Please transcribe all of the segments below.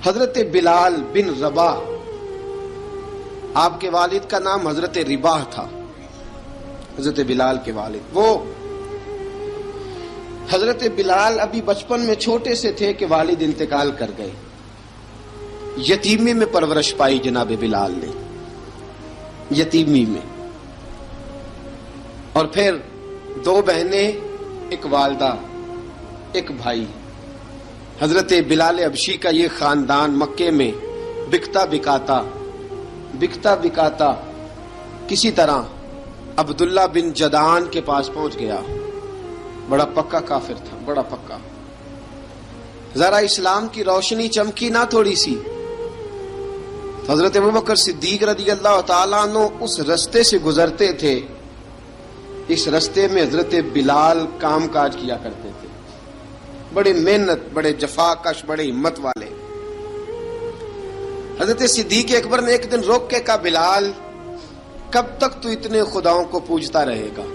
حضرت بلال بن رباح، آپ کے والد کا نام حضرت رباح تھا، حضرت بلال کے والد۔ وہ حضرت بلال ابھی بچپن میں چھوٹے سے تھے کہ والد انتقال کر گئے، یتیمی میں پرورش پائی جناب بلال نے، یتیمی میں، اور پھر 2 بہنیں، ایک والدہ، ایک بھائی۔ حضرت بلال حبشی کا یہ خاندان مکے میں بکتا بکاتا کسی طرح عبداللہ بن جدعان کے پاس پہنچ گیا۔ بڑا پکا کافر تھا، بڑا پکا۔ ذرا اسلام کی روشنی چمکی نہ تھوڑی سی، حضرت ابوبکر صدیق رضی اللہ تعالیٰ عنہ اس رستے سے گزرتے تھے، اس رستے میں حضرت بلال کام کاج کیا کرتے تھے، بڑے محنت، بڑے جفاکش، بڑے ہمت والے۔ حضرت صدیق اکبر نے ایک دن روک کے کہا، بلال کب تک تو اتنے خداؤں کو پوجتا رہے گا؟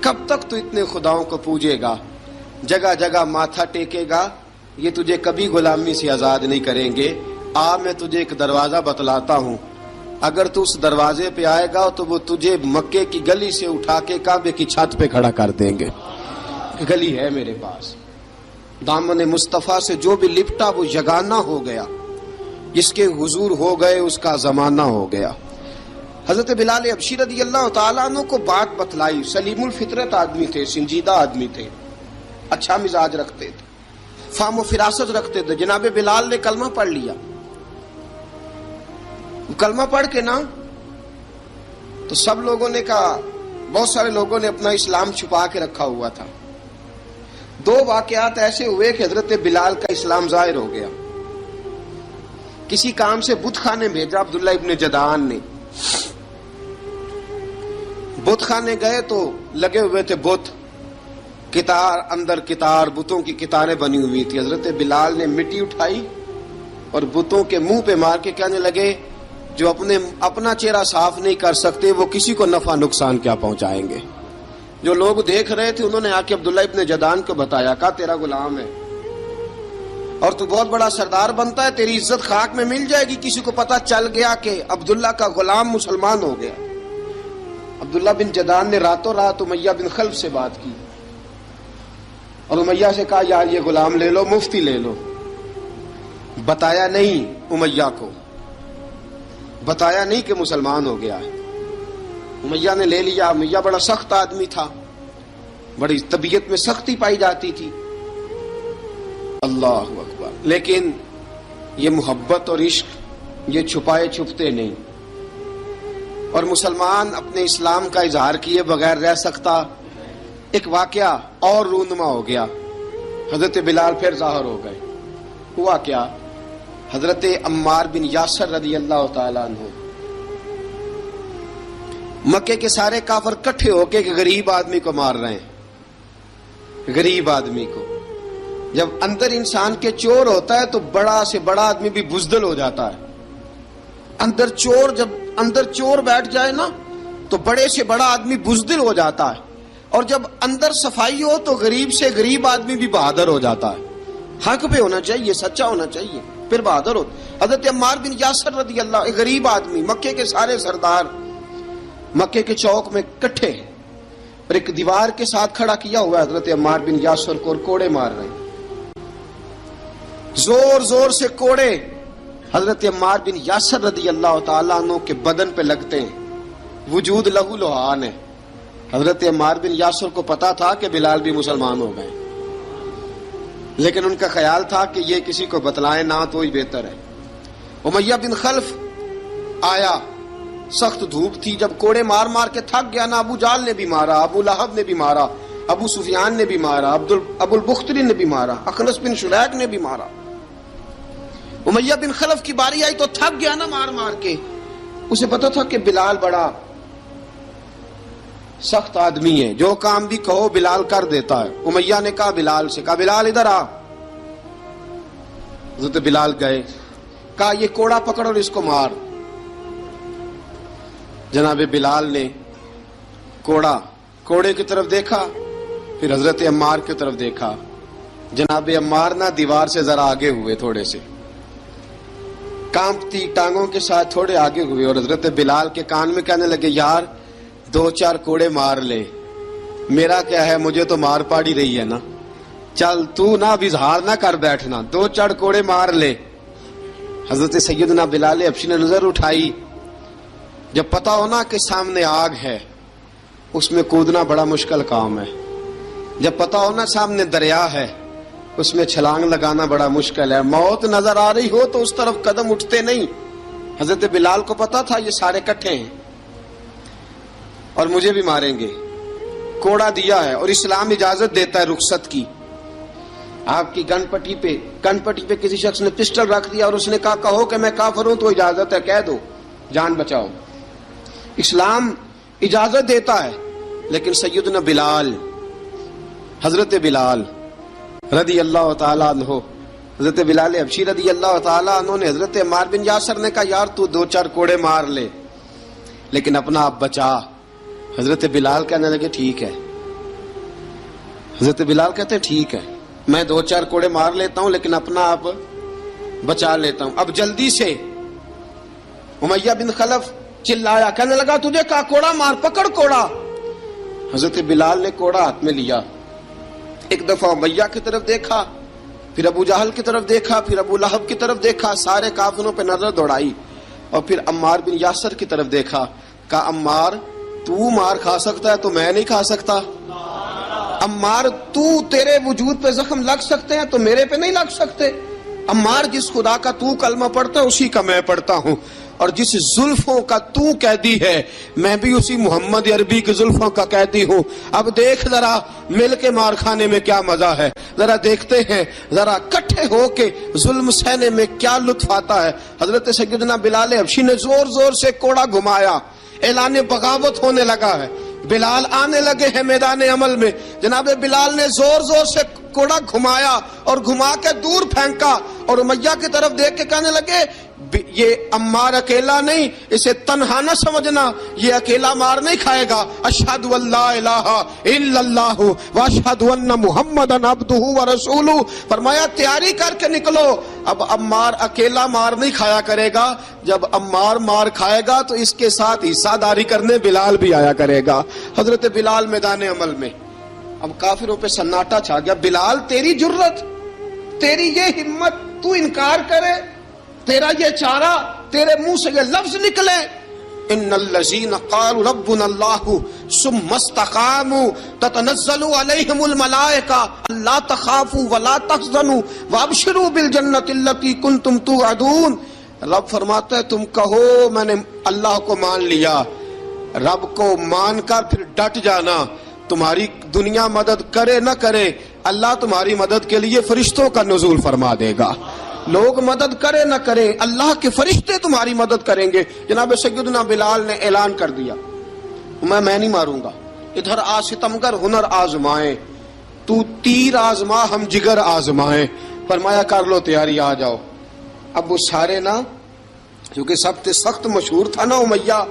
کب تک تو اتنے خداؤں کو پوجے گا، جگہ جگہ ماتھا ٹیکے گا؟ یہ تجھے کبھی غلامی سے آزاد نہیں کریں گے۔ میں تجھے ایک دروازہ بتلاتا ہوں، اگر تو اس دروازے پہ آئے گا تو وہ تجھے مکے کی گلی سے اٹھا کے کعبے کی چھت پہ کھڑا کر دیں گے۔ گلی ہے میرے پاس، دامن مصطفیٰ سے جو بھی لپٹا وہ یگانہ ہو گیا، جس کے حضور ہو گئے اس کا زمانہ ہو گیا۔ حضرت بلال حبشی رضی اللہ تعالیٰ عنہ کو بات بتلائی، سلیم الفطرت آدمی تھے، سنجیدہ آدمی تھے، اچھا مزاج رکھتے تھے، فہم و فراست رکھتے تھے۔ جناب بلال نے کلمہ پڑھ لیا، کلمہ پڑھ کے نا تو سب لوگوں نے کہا، بہت سارے لوگوں نے اپنا اسلام چھپا کے رکھا ہوا تھا۔ 2 واقعات ایسے ہوئے کہ حضرت بلال کا اسلام ظاہر ہو گیا۔ کسی کام سے بت خانے بھیجا عبداللہ ابن جدعان نے، بت خانے گئے تو لگے ہوئے تھے بت، کتار اندر کتار، بتوں کی کتاریں بنی ہوئی تھی۔ حضرت بلال نے مٹی اٹھائی اور بتوں کے منہ پہ مار کے کہنے لگے، جو اپنا چہرہ صاف نہیں کر سکتے وہ کسی کو نفع نقصان کیا پہنچائیں گے۔ جو لوگ دیکھ رہے تھے انہوں نے آ کے عبداللہ ابن جدعان کو بتایا، کہا تیرا غلام ہے اور تو بہت بڑا سردار بنتا ہے، تیری عزت خاک میں مل جائے گی کسی کو پتہ چل گیا کہ عبداللہ کا غلام مسلمان ہو گیا۔ عبداللہ بن جدعان نے راتوں رات امیہ بن خلف سے بات کی اور امیہ سے کہا، یار یہ غلام لے لو، مفتی لے لو۔ بتایا نہیں امیہ کو، بتایا نہیں کہ مسلمان ہو گیا ہے۔ امیہ نے لے لیا۔ امیہ بڑا سخت آدمی تھا، بڑی طبیعت میں سختی پائی جاتی تھی، اللہ اکبر۔ لیکن یہ محبت اور عشق یہ چھپائے چھپتے نہیں، اور مسلمان اپنے اسلام کا اظہار کیے بغیر رہ سکتا۔ ایک واقعہ اور رونما ہو گیا، حضرت بلال پھر ظاہر ہو گئے۔ ہوا کیا؟ حضرت عمار بن یاسر رضی اللہ تعالیٰ عنہ، مکے کے سارے کافر کٹھے ہو کے غریب آدمی کو مار رہے ہیں، غریب آدمی کو۔ جب اندر انسان کے چور ہوتا ہے تو بڑا سے بڑا آدمی بھی بزدل ہو جاتا ہے۔ جب اندر چور بیٹھ جائے نا تو بڑے سے بڑا آدمی بزدل ہو جاتا ہے، اور جب اندر صفائی ہو تو غریب سے غریب آدمی بھی بہادر ہو جاتا ہے۔ حق پہ ہونا چاہیے، سچا ہونا چاہیے، پھر بہادر ہو۔ حضرت عمار بن یاسر رضی اللہ، ایک غریب آدمی، مکے کے سارے سردار مکے کے چوک میں کٹھے اور ایک دیوار کے ساتھ کھڑا کیا ہوا ہے حضرت عمار بن یاسر کو، اور کوڑے مار رہے ہیں، زور زور سے کوڑے حضرت عمار بن یاسر رضی اللہ تعالیٰ عنہ کے بدن پہ لگتے ہیں، وجود لہو لہان ہے۔ حضرت عمار بن یاسر کو پتا تھا کہ بلال بھی مسلمان ہو گئے، لیکن ان کا خیال تھا کہ یہ کسی کو بتلائیں نہ تو ہی بہتر ہے۔ امیہ بن خلف آیا، سخت دھوپ تھی، جب کوڑے مار مار کے تھک گیا نا، ابو جال نے بھی مارا، ابو لہب نے بھی مارا، ابو سفیان نے بھی مارا، ابو البختری نے بھی مارا، اخنس بن شریک نے بھی مارا۔ امیہ بن خلف کی باری آئی تو تھک گیا نا مار مار کے، اسے پتا تھا کہ بلال بڑا سخت آدمی ہے، جو کام بھی کہو بلال کر دیتا ہے۔ امیہ نے کہا بلال سے، کہا بلال ادھر آ۔ حضرت بلال گئے، کہا یہ کوڑا پکڑ اور اس کو مار۔ جناب بلال نے کوڑے کی طرف دیکھا، پھر حضرت عمار کی طرف دیکھا۔ جناب عمار نہ دیوار سے ذرا آگے ہوئے تھوڑے سے، کانپتی ٹانگوں کے ساتھ تھوڑے آگے ہوئے اور حضرت بلال کے کان میں کہنے لگے یار 2-4 کوڑے مار لے، میرا کیا ہے، مجھے تو مار پاڑی رہی ہے نا، چل تو نہ اب اظہار نہ کر بیٹھنا، 2-4 کوڑے مار لے۔ حضرت سیدنا بلال حبشی نے نظر اٹھائی، جب پتا ہونا کہ سامنے آگ ہے اس میں کودنا بڑا مشکل کام ہے، جب پتا ہونا سامنے دریا ہے اس میں چھلانگ لگانا بڑا مشکل ہے، موت نظر آ رہی ہو تو اس طرف قدم اٹھتے نہیں۔ حضرت بلال کو پتا تھا یہ سارے کٹھے ہیں اور مجھے بھی ماریں گے، کوڑا دیا ہے اور اسلام اجازت دیتا ہے رخصت کی۔ آپ کی گن پٹی پہ کسی شخص نے پسٹل رکھ دیا اور اس نے کہا کہو کہ میں کافر ہوں تو اجازت ہے، کہہ دو، جان بچاؤ، اسلام اجازت دیتا ہے۔ لیکن سیدنا بلال، حضرت بلال رضی اللہ تعالیٰ عنہ، حضرت بلال حبشی رضی اللہ تعالیٰ عنہ نے حضرت عمار بن یاسر نے کہا یار تو 2-4 کوڑے مار لے لیکن اپنا آپ بچا۔ حضرت بلال کہنے لگے ٹھیک ہے، حضرت بلال کہتے ہیں ٹھیک ہے میں 2-4 کوڑے مار لیتا ہوں لیکن اپنا آپ بچا لیتا ہوں۔ اب جلدی سے امیہ بن خلف چلایا، کہنے لگا تجھے کہا کوڑا مار، پکڑ کوڑا۔ حضرت بلال نے کوڑا ہاتھ میں لیا، ایک دفعہ امیہ کی طرف دیکھا، پھر ابو جہل کی طرف دیکھا، پھر ابو لہب کی طرف دیکھا، سارے کافروں پہ نظر دوڑائی اور پھر عمار بن یاسر کی طرف دیکھا، کہا عمار تو مار کھا سکتا ہے تو میں نہیں کھا سکتا، عمار تیرے وجود پہ زخم لگ سکتے ہیں تو میرے پہ نہیں لگ سکتے، عمار جس خدا کا تو کلمہ پڑھتا ہے اسی کا میں پڑھتا ہوں، اور جس زلفوں کا تو قیدی ہے میں بھی اسی محمد عربی کی زلفوں کا قیدی ہوں۔ اب دیکھ ذرا مل کے مار کھانے میں کیا مزہ ہے، ذرا دیکھتے ہیں ذرا کٹھے ہو کے ظلم سہنے میں کیا لطف آتا ہے۔ حضرت سیدنا بلال حبشی نے زور زور سے کوڑا گھمایا، اعلان بغاوت ہونے لگا ہے، بلال آنے لگے ہیں میدان عمل میں۔ جناب بلال نے زور زور سے کوڑا گھمایا اور گھما کے دور پھینکا اور امیہ کی طرف دیکھ کے کہنے لگے یہ عمار اکیلا نہیں، اسے تنہا نہ سمجھنا، یہ اکیلا مار نہیں کھائے گا۔ اشہد ان لا الہ الا اللہ واشہد ان محمدن عبدہ ورسولہ، فرمایا تیاری کر کے نکلو، اب عمار اکیلا مار نہیں کھایا کرے گا، جب عمار مار کھائے گا تو اس کے ساتھ حصہ داری کرنے بلال بھی آیا کرے گا۔ حضرت بلال میدان عمل میں، اب کافروں پہ سناٹا چھا گیا۔ بلال تیری جرت، تیری یہ ہمت، تو انکار کرے، تیرا یہ چارہ، تیرے منہ سے یہ لفظ نکلے، ان الذین قالوا ربنا اللہ ثم استقاموا تتنزل علیہم الملائکہ الا تخافوا ولا تحزنوا وابشروا بالجنۃ التی کنتم توعدون۔ رب فرماتا ہے تم کہو میں نے اللہ کو مان لیا، رب کو مان کر پھر ڈٹ جانا، تمہاری دنیا مدد کرے نہ کرے اللہ تمہاری مدد کے لیے فرشتوں کا نزول فرما دے گا، لوگ مدد کرے نہ کرے اللہ کے فرشتے تمہاری مدد کریں گے۔ جناب سیدنا بلال نے اعلان کر دیا میں نہیں ماروں گا، ادھر آ ستمگر ہنر آزمائیں، تو تیر آزما ہم جگر آزمائیں، فرمایا کر لو تیاری آ جاؤ۔ اب وہ سارے نا کیونکہ سب سے سخت مشہور تھا نا امیہ،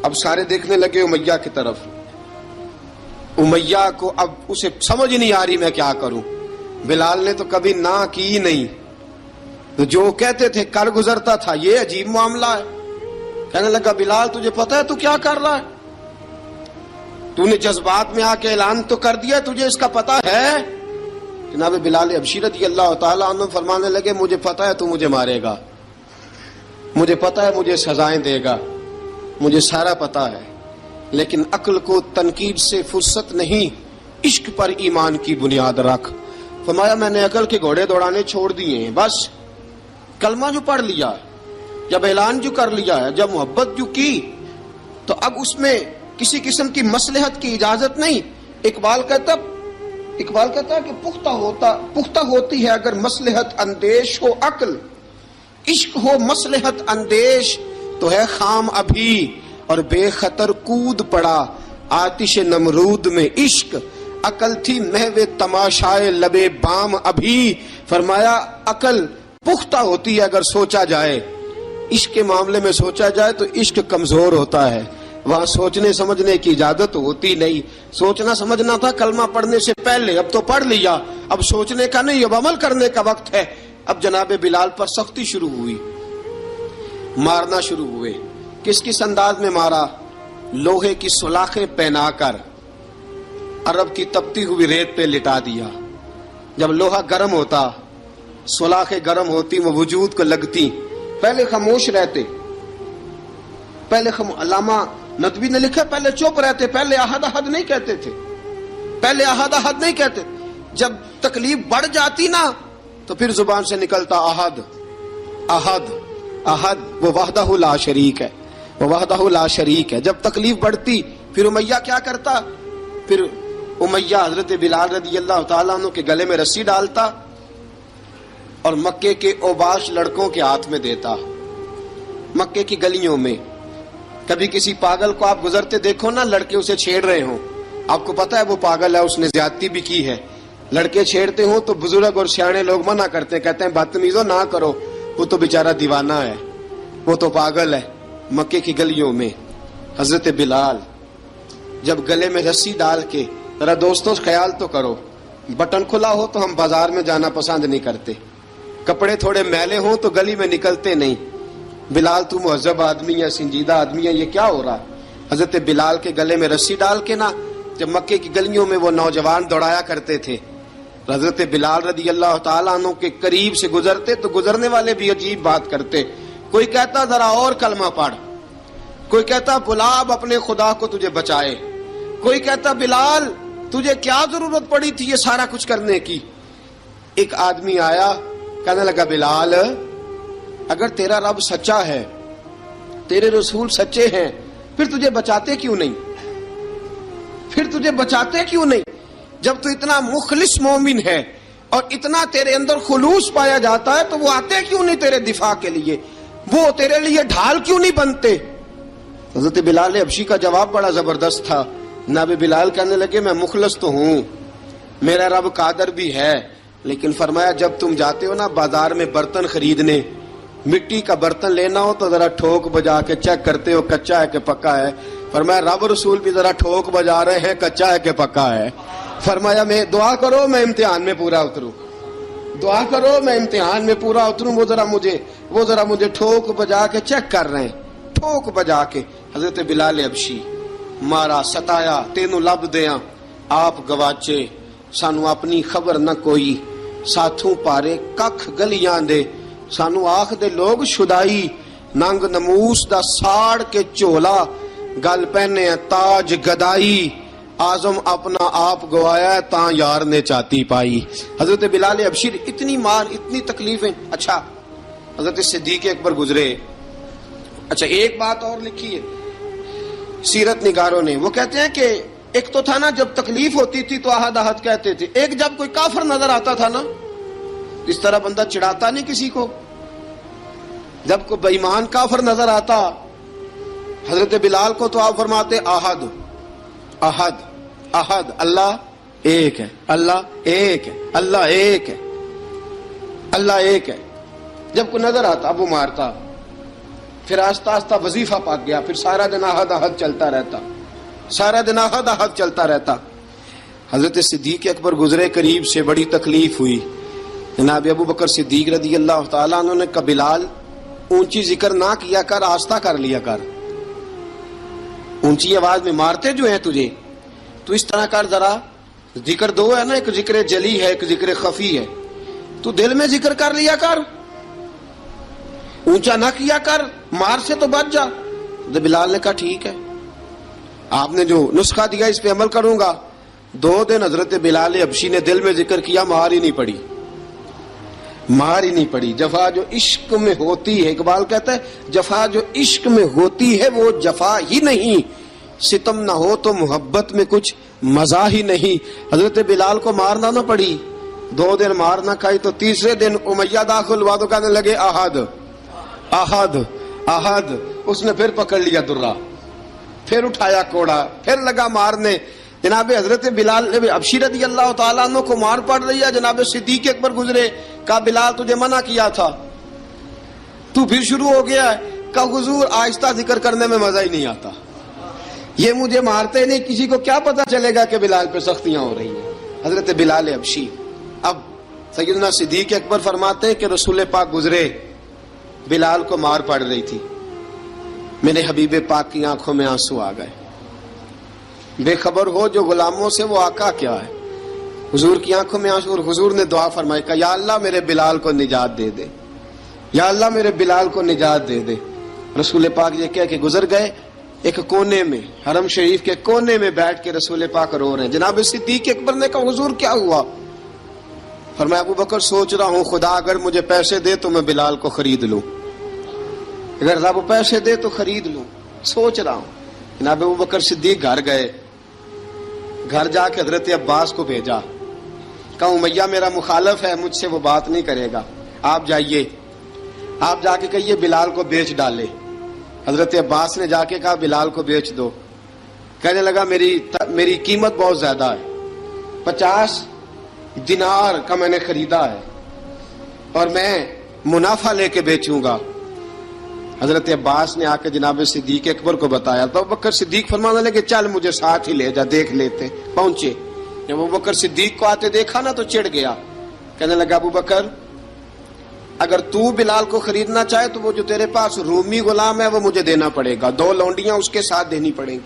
اب سارے دیکھنے لگے امیہ کی طرف، امیہ کو اب اسے سمجھ نہیں آ رہی میں کیا کروں۔ بلال نے تو کبھی نہ کی نہیں، تو جو کہتے تھے کر گزرتا تھا، یہ عجیب معاملہ ہے۔ کہنے لگا بلال تجھے پتا ہے تو کیا کر رہا ہے، تو نے جذبات میں آ کے اعلان تو کر دیا، تجھے اس کا پتا ہے؟ جناب بلال حبشی رضی اللہ تعالیٰ عنہ فرمانے لگے مجھے پتا ہے تو مجھے مارے گا، مجھے پتا ہے مجھے سزائیں دے گا، مجھے سارا پتا ہے، لیکن عقل کو تنقید سے فرصت نہیں، عشق پر ایمان کی بنیاد رکھ۔ فرمایا میں نے عقل کے گھوڑے دوڑانے چھوڑ دیے ہیں، بس کلمہ جو پڑھ لیا ہے، جب اعلان جو کر لیا ہے، جب محبت جو کی تو اب اس میں کسی قسم کی مصلحت کی اجازت نہیں۔ اقبال کہتا ہے کہ پختہ ہوتی ہے اگر مصلحت اندیش ہو عقل، عشق ہو مصلحت اندیش تو ہے خام ابھی، اور بے خطر کود پڑا آتش نمرود میں عشق، عقل تھی محو تماشائے لبے بام ابھی۔ فرمایا عقل پختہ ہوتی ہے اگر سوچا جائے، عشق کے معاملے میں سوچا جائے تو عشق کمزور ہوتا ہے، وہاں سوچنے سمجھنے کی اجازت ہوتی نہیں۔ سوچنا سمجھنا تھا کلمہ پڑھنے سے پہلے، اب تو پڑھ لیا، اب سوچنے کا نہیں، اب عمل کرنے کا وقت ہے۔ اب جناب بلال پر سختی شروع ہوئی، مارنا شروع ہوئے. کس کس انداز میں مارا؟ لوہے کی سلاخیں پہنا کر عرب کی تپتی ہوئی ریت پہ لٹا دیا. جب لوہا گرم ہوتا، سلاخیں گرم ہوتی، وہ وجود کو لگتی، پہلے خاموش رہتے. پہلے علامہ ندوی نے لکھا پہلے چپ رہتے، پہلے احد احد نہیں کہتے تھے، پہلے احد احد نہیں کہتے. جب تکلیف بڑھ جاتی نا تو پھر زبان سے نکلتا احد احد احد. وہ وحدہ لا شریک ہے، وہ وحدہ لا شریک ہے. جب تکلیف بڑھتی پھر امیہ کیا کرتا؟ پھر امیہ حضرت بلال رضی اللہ تعالیٰ عنہ کے گلے میں رسی ڈالتا اور مکے کے اوباش لڑکوں کے ہاتھ میں دیتا. مکے کی گلیوں میں کبھی کسی پاگل کو آپ گزرتے دیکھو نا، لڑکے اسے چھیڑ رہے ہوں، آپ کو پتا ہے وہ پاگل ہے، اس نے زیادتی بھی کی ہے. لڑکے چھیڑتے ہوں تو بزرگ اور سیانے لوگ منع کرتے ہیں، کہتے ہیں بدتمیزوں نہ کرو، وہ تو بیچارہ دیوانہ ہے، وہ تو پاگل ہے. مکے کی گلیوں میں حضرت بلال جب گلے میں رسی ڈال کے، ذرا دوستوں خیال تو کرو، بٹن کھلا ہو تو ہم بازار میں جانا پسند نہیں کرتے، کپڑے تھوڑے میلے ہوں تو گلی میں نکلتے نہیں. بلال تو مہذب آدمی ہے، سنجیدہ آدمی ہے، یہ کیا ہو رہا؟ حضرت بلال کے گلے میں رسی ڈال کے نا، جب مکے کی گلیوں میں وہ نوجوان دوڑایا کرتے تھے، حضرت بلال رضی اللہ تعالیٰ عنہ کے قریب سے گزرتے تو گزرنے والے بھی عجیب بات کرتے. کوئی کہتا ذرا اور کلمہ پڑھ، کوئی کہتا بلا اب اپنے خدا کو تجھے بچائے، کوئی کہتا بلال تجھے کیا ضرورت پڑی تھی یہ سارا کچھ کرنے کی. ایک آدمی آیا کہنے لگا بلال اگر تیرا رب سچا ہے، تیرے رسول سچے ہیں، پھر تجھے بچاتے کیوں نہیں؟ پھر تجھے بچاتے کیوں نہیں؟ جب تو اتنا مخلص مومن ہے اور اتنا تیرے اندر خلوص پایا جاتا ہے تو وہ آتے کیوں نہیں تیرے دفاع کے لیے؟ وہ تیرے لیے ڈھال کیوں نہیں بنتے؟ حضرت بلال حبشی کا جواب بڑا زبردست تھا. جناب بلال کہنے لگے میں مخلص تو ہوں، میرا رب قادر بھی ہے، لیکن فرمایا جب تم جاتے ہو نا بازار میں برتن خریدنے، مٹی کا برتن لینا ہو تو ذرا ٹھوک بجا کے چیک کرتے ہو کچا ہے کہ پکا ہے. فرمایا رب رسول بھی ذرا ٹھوک بجا رہے ہیں کچا ہے کہ پکا ہے. فرمایا میں دعا کرو میں امتحان میں پورا اتروں، دعا کرو میں امتحان میں پورا اتروں. وہ ذرا مجھے ٹھوک بجا کے چیک کر رہے ہیں، ٹھوک بجا کے. حضرت بلال حبشی مارا ستایا تینوں لب دیاں آپ گواچے، سانو اپنی خبر نہ کوئی، ساتھوں پارے ککھ گلیاں دے، سانو آخ دے لوگ شدائی، ننگ نموس دا ساڑ کے چولا، گل پہنے تاج گدائی، آزم اپنا آپ گوایا ہے تاں یار نے چاتی پائی. حضرت بلال حبشی اتنی مار اتنی تکلیفیں. اچھا حضرت صدیق اکبر گزرے. اچھا ایک بات اور لکھی ہے سیرت نگاروں نے، وہ کہتے ہیں کہ ایک تو تھا نا جب تکلیف ہوتی تھی تو احد احد کہتے تھے، ایک جب کوئی کافر نظر آتا تھا نا اس طرح بندہ چڑھاتا نہیں کسی کو، جب کوئی بے ایمان کافر نظر آتا حضرت بلال کو تو آپ فرماتے احد احد احد، اللہ ایک ہے، اللہ ایک ہے، اللہ ایک ہے، اللہ ایک ہے. جب کوئی نظر آتا وہ مارتا. پھر آہستہ آہستہ وظیفہ پاک گیا، پھر سارا دن احد احد چلتا رہتا، سارا دن احد احد چلتا رہتا. حضرت صدیق اکبر گزرے قریب سے، بڑی تکلیف ہوئی. جناب ابو بکر صدیق رضی اللہ تعالیٰ عنہ نے کہا بلال اونچی ذکر نہ کیا کر، آہستہ کر لیا کر، اونچی آواز میں مارتے جو ہیں تجھے تو اس طرح کر، ذرا ذکر دو ہے نا، ایک ذکر جلی ہے ایک ذکر خفی ہے، تو دل میں ذکر کر لیا کر، اونچا نہ کیا کر، مار سے تو بچ جا. تو بلال نے کہا ٹھیک ہے، آپ نے جو نسخہ دیا اس پہ عمل کروں گا. 2 دن حضرت بلال حبشی نے دل میں ذکر کیا، مار ہی نہیں پڑی، مار ہی نہیں پڑی. جفا جو عشق میں ہوتی ہے، اقبال کہتا ہے جفا جو عشق میں ہوتی ہے وہ جفا ہی نہیں، ستم نہ ہو تو محبت میں کچھ مزہ ہی نہیں. حضرت بلال کو مارنا نہ پڑی، 2 دن مار نہ کھائی تو تیسرے دن امیہ داخل ہوا تو کہنے لگے احد احد احد. اس نے پھر پکڑ لیا درہ، پھر اٹھایا کوڑا، پھر لگا مارنے. جناب حضرت بلال حبشی رضی اللہ تعالیٰ عنہ کو مار پڑ رہی ہے. جناب صدیق اکبر گزرے، کہا بلال تجھے منع کیا تھا، تو پھر شروع ہو گیا ہے. کہا حضور آہستہ ذکر کرنے میں مزہ ہی نہیں آتا، یہ مجھے مارتے نہیں، کسی کو کیا پتا چلے گا کہ بلال پہ سختیاں ہو رہی ہیں. حضرت بلال حبشی. اب سیدنا صدیق اکبر فرماتے ہیں کہ رسول پاک گزرے بلال کو مار پڑ رہی تھی. میرے حبیب پاک کی آنکھوں میں آنسو آ گئے. بے خبر ہو جو غلاموں سے وہ آقا کیا ہے. حضور کی آنکھوں میں آنسو, اور حضور نے دعا فرمائی کہ یا اللہ میرے بلال کو نجات دے دے, یا اللہ میرے بلال کو نجات دے دے. رسول پاک یہ کہہ کے گزر گئے. ایک کونے میں, حرم شریف کے کونے میں بیٹھ کے رسول پاک رو رہے ہیں. جناب صدیق اکبر نے کہا حضور کیا ہوا؟ فرمایا ابو بکر سوچ رہا ہوں خدا اگر مجھے پیسے دے تو میں بلال کو خرید لوں, اگر رب پیسے دے تو خرید لوں, سوچ رہا ہوں. جناب ابو بکر صدیق گھر گئے. گھر جا کے حضرت عباس کو بھیجا, کہا امیہ میرا مخالف ہے, مجھ سے وہ بات نہیں کرے گا, آپ جائیے, آپ جا کے کہیے بلال کو بیچ ڈالے. حضرت عباس نے جا کے کہا بلال کو بیچ دو. کہنے لگا میری قیمت بہت زیادہ ہے, 50 دینار کا میں نے خریدا ہے اور میں منافع لے کے بیچوں گا. حضرت عباس نے آ کے جناب صدیق اکبر کو بتایا تو ابو بکر صدیق فرمانے لگے چل مجھے ساتھ ہی لے جا, دیکھ لیتے. پہنچے, جب ابو بکر صدیق کو آتے دیکھا نا تو چڑ گیا. کہنے لگا ابو بکر اگر تو بلال کو خریدنا چاہے تو وہ جو تیرے پاس رومی غلام ہے وہ مجھے دینا پڑے گا, 2 لونڈیاں اس کے ساتھ دینی پڑیں گی,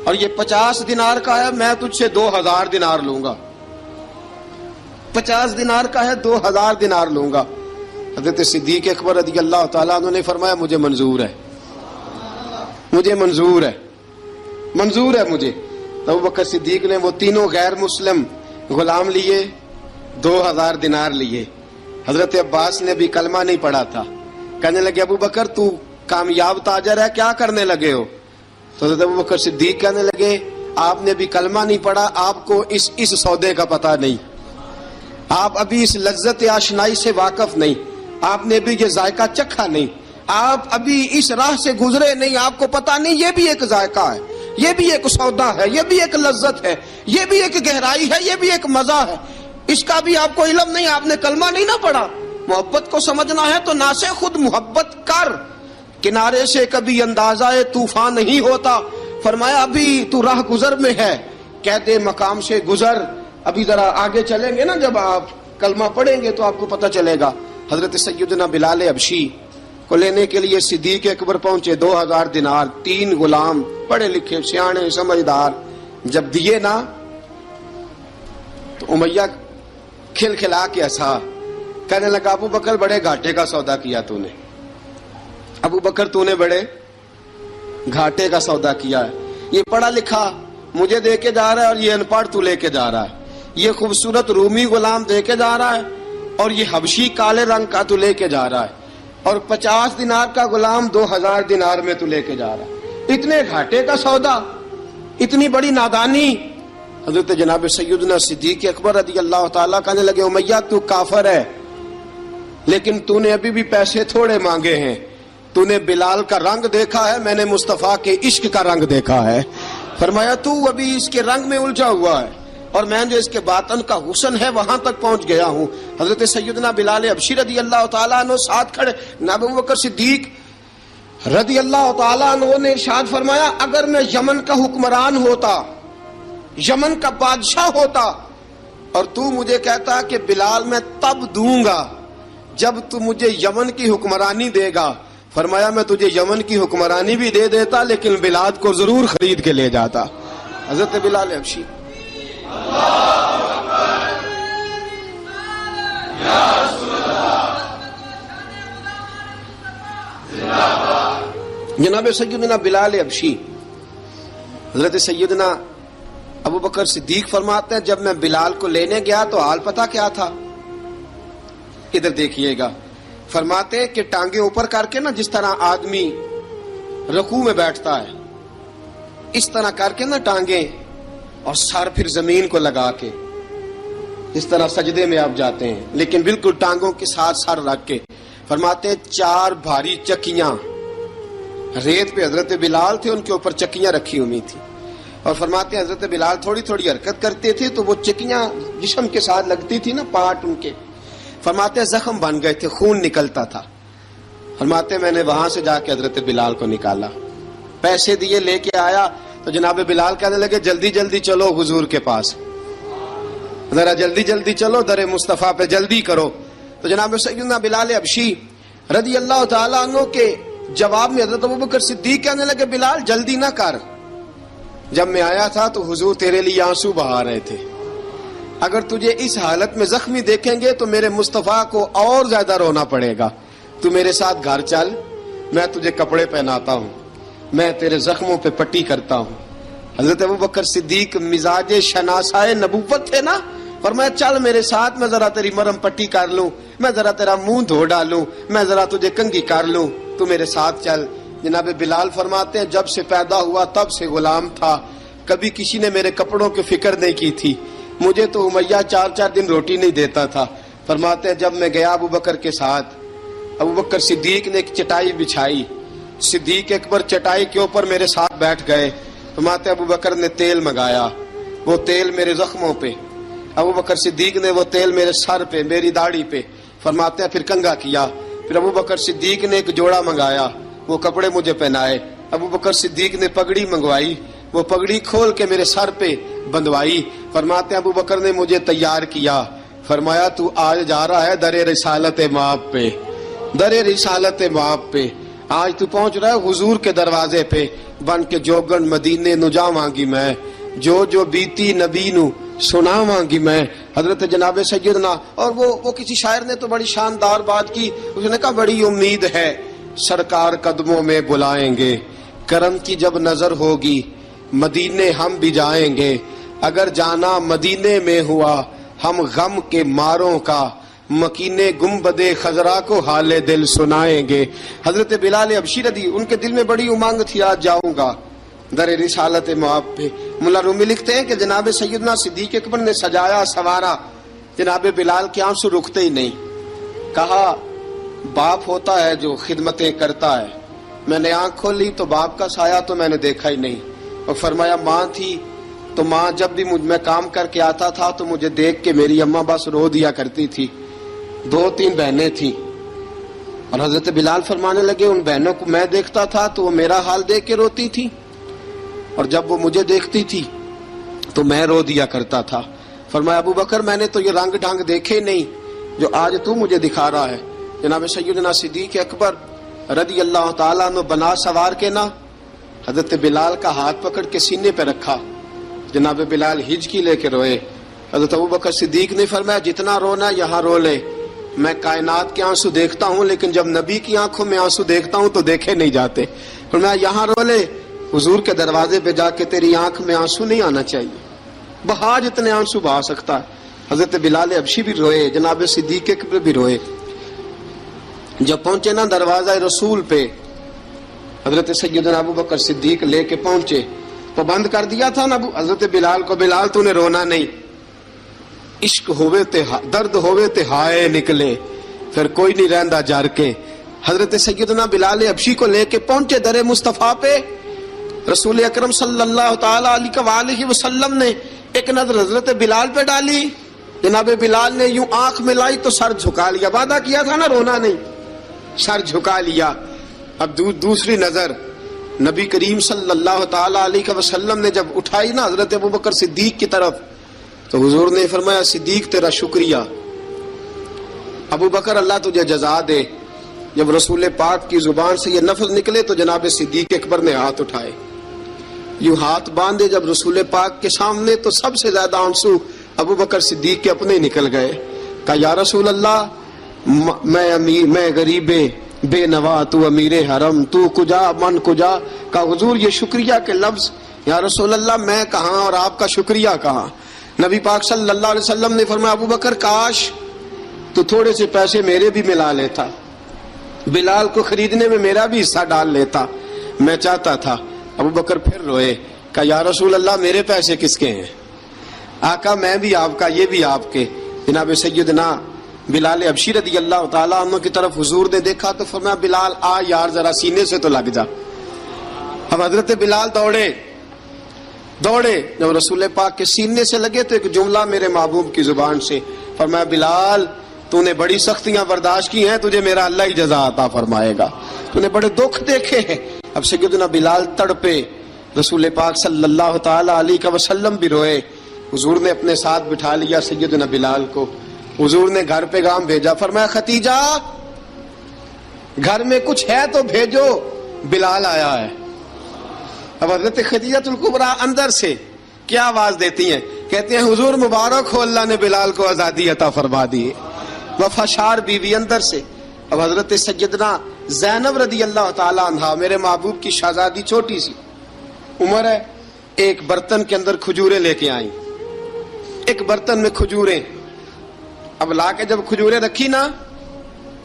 اور یہ 50 دینار کا ہے, میں تجھ سے 2000 دینار لوں گا. 50 دینار کا ہے, 2000 دینار لوں گا. حضرت صدیق اکبر رضی اللہ تعالیٰ عنہ نے فرمایا مجھے منظور ہے, مجھے منظور ہے, منظور ہے مجھے. تو ابو بکر صدیق نے وہ تینوں غیر مسلم غلام لیے, 2000 دینار لیے. حضرت عباس نے بھی کلمہ نہیں پڑھا تھا. کہنے لگے ابو بکر تو کامیاب تاجر ہے, کیا کرنے لگے ہو؟ تو حضرت ابو بکر صدیق کہنے لگے آپ نے بھی کلمہ نہیں پڑھا, آپ کو اس سودے کا پتہ نہیں, آپ ابھی اس لذت آشنائی سے واقف نہیں, آپ نے بھی یہ ذائقہ چکھا نہیں, آپ ابھی اس راہ سے گزرے نہیں, آپ کو پتہ نہیں یہ بھی ایک ذائقہ ہے, یہ بھی ایک سودا ہے, یہ بھی ایک لذت ہے, یہ بھی ایک گہرائی ہے, یہ بھی ایک مزہ ہے, اس کا بھی آپ کو علم نہیں, آپ نے کلمہ نہیں نہ پڑھا. محبت کو سمجھنا ہے تو نہ سے خود محبت کر, کنارے سے کبھی اندازہ طوفان نہیں ہوتا. فرمایا ابھی تو راہ گزر میں ہے, کہتے مقام سے گزر, ابھی ذرا آگے چلیں گے نا, جب آپ کلمہ پڑھیں گے تو آپ کو پتہ چلے گا. حضرت سیدنا بلال حبشی کو لینے کے لیے صدیق اکبر پہنچے. 2000 دینار, 3 غلام پڑھے لکھے سیانے سمجھدار, جب دیے نا تو امیہ کھل کھلا کے ہنسا. کہنے لگا ابو بکر بڑے گھاٹے کا سودا کیا تو نے, ابو بکر تو نے بڑے گھاٹے کا سودا کیا ہے. یہ پڑھا لکھا مجھے دے کے جا رہا ہے اور یہ ان پڑھ تو لے کے جا رہا ہے, یہ خوبصورت رومی غلام دے کے جا رہا ہے اور یہ حبشی کالے رنگ کا تو لے کے جا رہا ہے, اور 50 دینار کا غلام 2000 دینار میں تو لے کے جا رہا ہے. اتنے گھاٹے کا سودا, اتنی بڑی نادانی. حضرت جناب سیدنا صدیق اکبر رضی اللہ تعالیٰ کہنے لگے امیہ تو کافر ہے, لیکن تو نے ابھی بھی پیسے تھوڑے مانگے ہیں, تو نے بلال کا رنگ دیکھا ہے, میں نے مصطفیٰ کے عشق کا رنگ دیکھا ہے. فرمایا تو ابھی اس کے رنگ میں الجھا ہوا ہے, اور میں جو اس کے باطن کا حسن ہے وہاں تک پہنچ گیا ہوں. حضرت سیدنا بلال حبشی رضی اللہ تعالیٰ عنہ ساتھ کھڑے. ابو بکر صدیق رضی اللہ تعالیٰ عنہ نے ارشاد فرمایا اگر میں یمن کا حکمران ہوتا, یمن کا بادشاہ ہوتا, اور تو مجھے کہتا کہ بلال میں تب دوں گا جب تو مجھے یمن کی حکمرانی دے گا. فرمایا میں تجھے یمن کی حکمرانی بھی دے دیتا لیکن بلال کو ضرور خرید کے لے جاتا. حضرت بلال حبشی جناب سیدنا بلال حبشی, حضرت سیدنا ابو بکر صدیق فرماتے ہیں جب میں بلال کو لینے گیا تو حال پتہ کیا تھا, ادھر دیکھیے گا. فرماتے کہ ٹانگیں اوپر کر کے نا, جس طرح آدمی رکوع میں بیٹھتا ہے اس طرح کر کے نا ٹانگیں, اور سر پھر زمین کو لگا کے اس طرح سجدے میں آپ جاتے ہیں, لیکن بالکل ٹانگوں کے ساتھ سر رکھ کے. فرماتے 4 بھاری چکیاں ریت پہ حضرت بلال تھے, ان کے اوپر چکیاں رکھی ہوئی تھی, اور فرماتے حضرت بلال تھوڑی تھوڑی حرکت کرتے تھے تو وہ چکیاں جسم کے ساتھ لگتی تھی نا, پارٹ ان کے. فرماتے زخم بن گئے تھے, خون نکلتا تھا. فرماتے میں نے وہاں سے جا کے حضرت بلال کو نکالا, پیسے دیے, لے کے آیا تو جناب بلال کہنے لگے جلدی جلدی چلو حضور کے پاس, ذرا جلدی جلدی چلو, در مصطفیٰ پہ جلدی کرو. تو جناب سیدنا بلال حبشی رضی اللہ تعالیٰ عنہ کے جواب میں حضرت ابوبکر صدیق کہنے لگے بلال جلدی نہ کر، جب میں آیا تھا تو حضور تیرے لیے آنسو بہا رہے تھے، اگر تجھے اس حالت میں زخمی دیکھیں گے تو میرے مصطفیٰ کو اور زیادہ رونا پڑے گا، تو میرے ساتھ گھر چل، میں تجھے کپڑے پہناتا ہوں، میں تیرے زخموں پہ پٹی کرتا ہوں۔ حضرت ابوبکر صدیق مزاج شناسائے نبوت تھے نا، فرمایا چل میرے ساتھ، میں ذرا تیری مرہم پٹی کر لوں، میں ذرا تیرا منہ دھو ڈالوں، میں ذرا تجھے کنگھی کر لوں، تو میرے ساتھ چل۔ جناب بلال فرماتے ہیں جب سے پیدا ہوا تب سے غلام تھا، کبھی کسی نے میرے کپڑوں کی فکر نہیں کی تھی، مجھے تو امیہ 4 دن روٹی نہیں دیتا تھا۔ فرماتے ہیں جب میں گیا ابوبکر کے ساتھ، ابوبکر صدیق نے ایک چٹائی بچھائی، صدیق اکبر چٹائی کے اوپر میرے ساتھ بیٹھ گئے۔ فرماتے ابوبکر نے تیل منگایا، وہ تیل میرے زخموں پہ، ابوبکر صدیق نے وہ تیل میرے سر پہ، میری داڑھی پہ، فرماتے ہیں پھر کنگھا کیا، پھر ابوبکر صدیق نے ایک جوڑا منگایا، وہ کپڑے مجھے پہنائے، ابوبکر صدیق نے پگڑی منگوائی، وہ پگڑی کھول کے میرے سر پہ بندھوائی۔ فرماتے ہیں ابوبکر نے مجھے تیار کیا، فرمایا تو آج جا رہا ہے در رسالت مآب پہ، در رسالت مآب پہ، آج تو پہنچ رہا ہے حضور کے دروازے پہ، بن کے جوگن مدینے نو جاواں گی میں، جو بیتی نبی نو سناواں گی میں۔ حضرت جناب سیدنا، اور وہ کسی شاعر نے تو بڑی شاندار بات کی، اس نے کہا بڑی امید ہے سرکار قدموں میں بلائیں گے، کرم کی جب نظر ہوگی مدینے ہم بھی جائیں گے، اگر جانا مدینے میں ہوا ہم غم کے ماروں کا، مکینے گنبد خضرا کو حال دل سنائیں گے۔ حضرت بلال حبشی رضی، ان کے دل میں بڑی امنگ تھی آج جاؤں گا در رسالت مآب پہ۔ ملا رومی لکھتے ہیں کہ جناب سیدنا صدیق اکبر نے سجایا سوارا، جناب بلال کے آنسو رکتے ہی نہیں۔ کہا باپ ہوتا ہے جو خدمتیں کرتا ہے، میں نے آنکھ کھولی تو باپ کا سایہ تو میں نے دیکھا ہی نہیں، اور فرمایا ماں تھی تو ماں جب بھی میں کام کر کے آتا تھا تو مجھے دیکھ کے میری اماں بس رو دیا کرتی تھی، 2-3 بہنیں تھیں، اور حضرت بلال فرمانے لگے ان بہنوں کو میں دیکھتا تھا تو وہ میرا حال دیکھ کے روتی تھی، اور جب وہ مجھے دیکھتی تھی تو میں رو دیا کرتا تھا۔ فرمایا ابوبکر میں نے تو یہ رنگ ڈھنگ دیکھے نہیں جو آج تو مجھے دکھا رہا ہے۔ جناب سیدنا صدیق اکبر رضی اللہ تعالیٰ عنہ بنا سوار کے نا حضرت بلال کا ہاتھ پکڑ کے سینے پہ رکھا، جناب بلال ہچکی لے کے روئے۔ حضرت ابوبکر صدیق نے فرمایا جتنا رونا یہاں رو لے، میں کائنات کے آنسو دیکھتا ہوں لیکن جب نبی کی آنکھوں میں آنسو دیکھتا ہوں تو دیکھے نہیں جاتے، فرمایا یہاں رو لے، حضور کے دروازے پہ جا کے تیری آنکھ میں آنسو نہیں آنا چاہیے، بہا جتنے آنسو بہا سکتا ہے۔ حضرت بلال حبشی بھی روئے، جناب صدیق اکبر بھی روئے۔ جب پہنچے نا دروازہ رسول پہ، حضرت سیدنا ابوبکر صدیق لے کے پہنچے، پابند کر دیا تھا نا حضرت بلال کو، بلال تو نے رونا نہیں، عشق ہوئے تے درد ہوئے تے ہائے نکلے، پھر کوئی نہیں رہندا جر کے۔ حضرت سیدنا بلال حبشی کو لے کے پہنچے در مصطفیٰ پہ، رسول اکرم صلی اللہ تعالی علیہ وسلم نے ایک نظر حضرت بلال پہ ڈالی، جناب بلال نے یوں آنکھ ملائی تو سر جھکا لیا، وعدہ کیا تھا نا رونا نہیں، سر جھکا لیا۔ اب دوسری نظر نبی کریم صلی اللہ تعالی علیہ وسلم نے جب اٹھائی نا حضرت ابوبکر صدیق کی طرف، تو حضور نے فرمایا صدیق تیرا شکریہ، ابوبکر اللہ تجھے جزا دے۔ جب رسول پاک کی زبان سے یہ لفظ نکلے تو جناب صدیق اکبر نے ہاتھ اٹھائے، یوں ہاتھ باندھے جب رسول پاک کے سامنے، تو سب سے زیادہ آنسو ابوبکر صدیق کے اپنے نکل گئے۔ کہا یا رسول اللہ میں غریب بے نوا، تو امیر حرم، تو کجا من کجا۔ کہا حضور یہ شکریہ کے لفظ، یا رسول اللہ میں کہاں اور آپ کا شکریہ کہاں۔ نبی پاک صلی اللہ علیہ وسلم نے فرمایا ابوبکر کاش تو تھوڑے سے پیسے میرے بھی ملا لیتا، بلال کو خریدنے میں میرا بھی حصہ ڈال لیتا، میں چاہتا تھا۔ ابوبکر پھر روئے، کہا یا رسول اللہ میرے پیسے کس کے ہیں؟ آقا میں بھی آپ کا، یہ بھی آپ کے۔ جناب سیدنا بلال حبشی رضی اللہ تعالیٰ عنہ کی طرف حضور نے دیکھا تو فرمایا بلال آ یار ذرا سینے سے تو لگ جا۔ اب حضرت بلال دوڑے، جب رسول پاک کے سینے سے لگے تو ایک جملہ میرے محبوب کی زبان سے، فرمایا بلال تو نے بڑی سختیاں برداشت کی ہیں، تجھے میرا اللہ ہی جزا عطا فرمائے گا، تو نے بڑے دکھ دیکھے ہیں۔ اب سیدنا بلال تڑپے، رسول پاک صلی اللہ تعالی علیہ وسلم بھی روئے۔ حضور نے اپنے ساتھ بٹھا لیا سیدنا بلال کو، حضور نے گھر پیغام بھیجا، فرمایا ختیجہ گھر میں کچھ ہے تو بھیجو، بلال آیا ہے۔ اب حضرت خدیجہ الکبریٰ اندر سے کیا آواز دیتی ہیں؟ کہتے ہیں حضور مبارک ہو، اللہ نے بلال کو آزادی عطا فرما دی۔ وفاشار بیوی اندر سے۔ اب حضرت سیدنا زینب رضی اللہ تعالی عنہا، میرے محبوب کی شہزادی، چھوٹی سی عمر ہے، ایک برتن کے اندر کھجوریں لے کے آئیں، ایک برتن میں کھجوریں۔ اب لا کے جب کھجوریں رکھی نا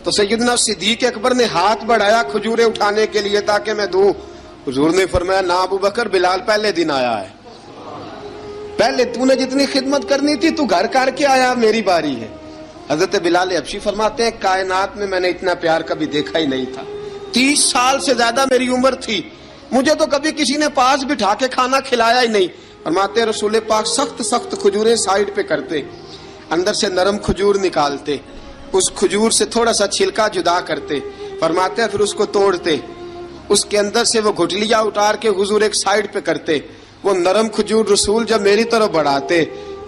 تو سیدنا صدیق اکبر نے ہاتھ بڑھایا کھجوریں اٹھانے کے لیے تاکہ میں دوں۔ حضور نے فرمایا نہ ابو بکر، بلال پہلے دن آیا ہے، پہلے تو نے جتنی خدمت کرنی تھی تو گھر کر کے آیا، میری باری ہے۔ حضرت بلال حبشی فرماتے ہیں کائنات میں نے اتنا پیار کبھی دیکھا ہی نہیں تھا۔ 30 سال سے زیادہ میری عمر تھی، مجھے تو کبھی کسی نے پاس بٹھا کے کھانا کھلایا ہی نہیں۔ فرماتے ہیں رسول پاک سخت سخت کھجوریں سائیڈ پہ کرتے، اندر سے نرم کھجور نکالتے، اس کھجور سے تھوڑا سا چھلکا جدا کرتے، فرماتے ہیں پھر اس کو توڑتے، اس کے اندر سے وہ گھٹلیاں اتار کے حضور ایک سائیڈ پہ کرتے، وہ نرم کھجور رسول جب میری طرف بڑھاتے،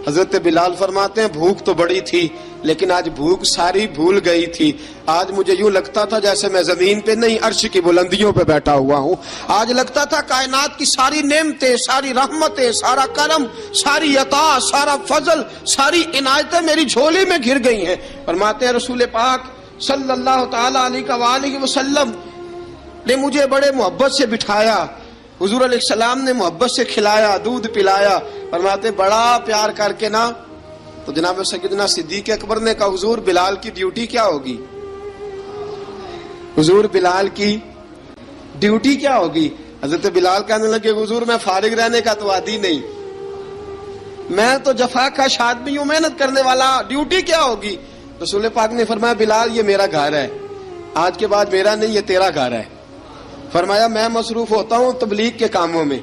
حضرت بلال فرماتے ہیں بھوک تو بڑی تھی لیکن آج بھوک ساری بھول گئی تھی۔ آج مجھے یوں لگتا تھا جیسے میں زمین پہ نہیں عرش کی بلندیوں پہ بیٹھا ہوا ہوں۔ آج لگتا تھا کائنات کی ساری نعمتیں، ساری رحمتیں، سارا کرم، ساری عطا، سارا فضل، ساری عنایتیں میری جھولی میں گر گئی ہیں۔ فرماتے ہیں رسول پاک صلی اللہ تعالی علیہ وسلم نے مجھے بڑے محبت سے بٹھایا، حضور علیہ السلام نے محبت سے کھلایا، دودھ پلایا۔ فرماتے بڑا پیار کر کے نا تو جناب سیدنا صدیق اکبر نے کہا حضور بلال کی ڈیوٹی کیا ہوگی؟ حضور بلال کی ڈیوٹی کیا ہوگی؟ حضرت بلال کہنے لگے حضور میں فارغ رہنے کا تو عادی نہیں، میں تو جفا کش آدمی ہوں، محنت کرنے والا، ڈیوٹی کیا ہوگی؟ رسول پاک نے فرمایا بلال یہ میرا گھر ہے، آج کے بعد میرا نہیں، یہ تیرا گھر ہے۔ فرمایا میں مصروف ہوتا ہوں تبلیغ کے کاموں میں،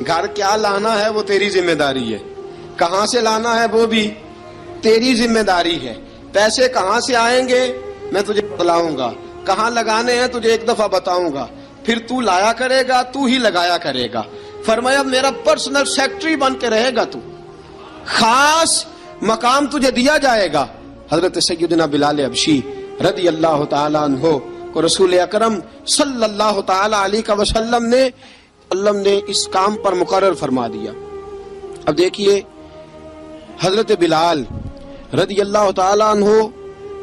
گھر کیا لانا ہے وہ تیری ذمہ داری ہے، کہاں سے لانا ہے وہ بھی تیری ذمہ داری ہے، پیسے کہاں سے آئیں گے میں تجھے بتلاؤں گا، کہاں لگانے ہیں تجھے ایک دفعہ بتاؤں گا، پھر تو لایا کرے گا، تو ہی لگایا کرے گا۔ فرمایا میرا پرسنل سیکٹری بن کے رہے گا، تو خاص مقام تجھے دیا جائے گا۔ حضرت سیدنا بلال حبشی رضی اللہ تعالی عنہ کو رسول اکرم صلی اللہ تعالی علیہ وسلم نے اس کام پر مقرر فرما دیا۔ اب دیکھیے حضرت بلال رضی اللہ تعالی عنہ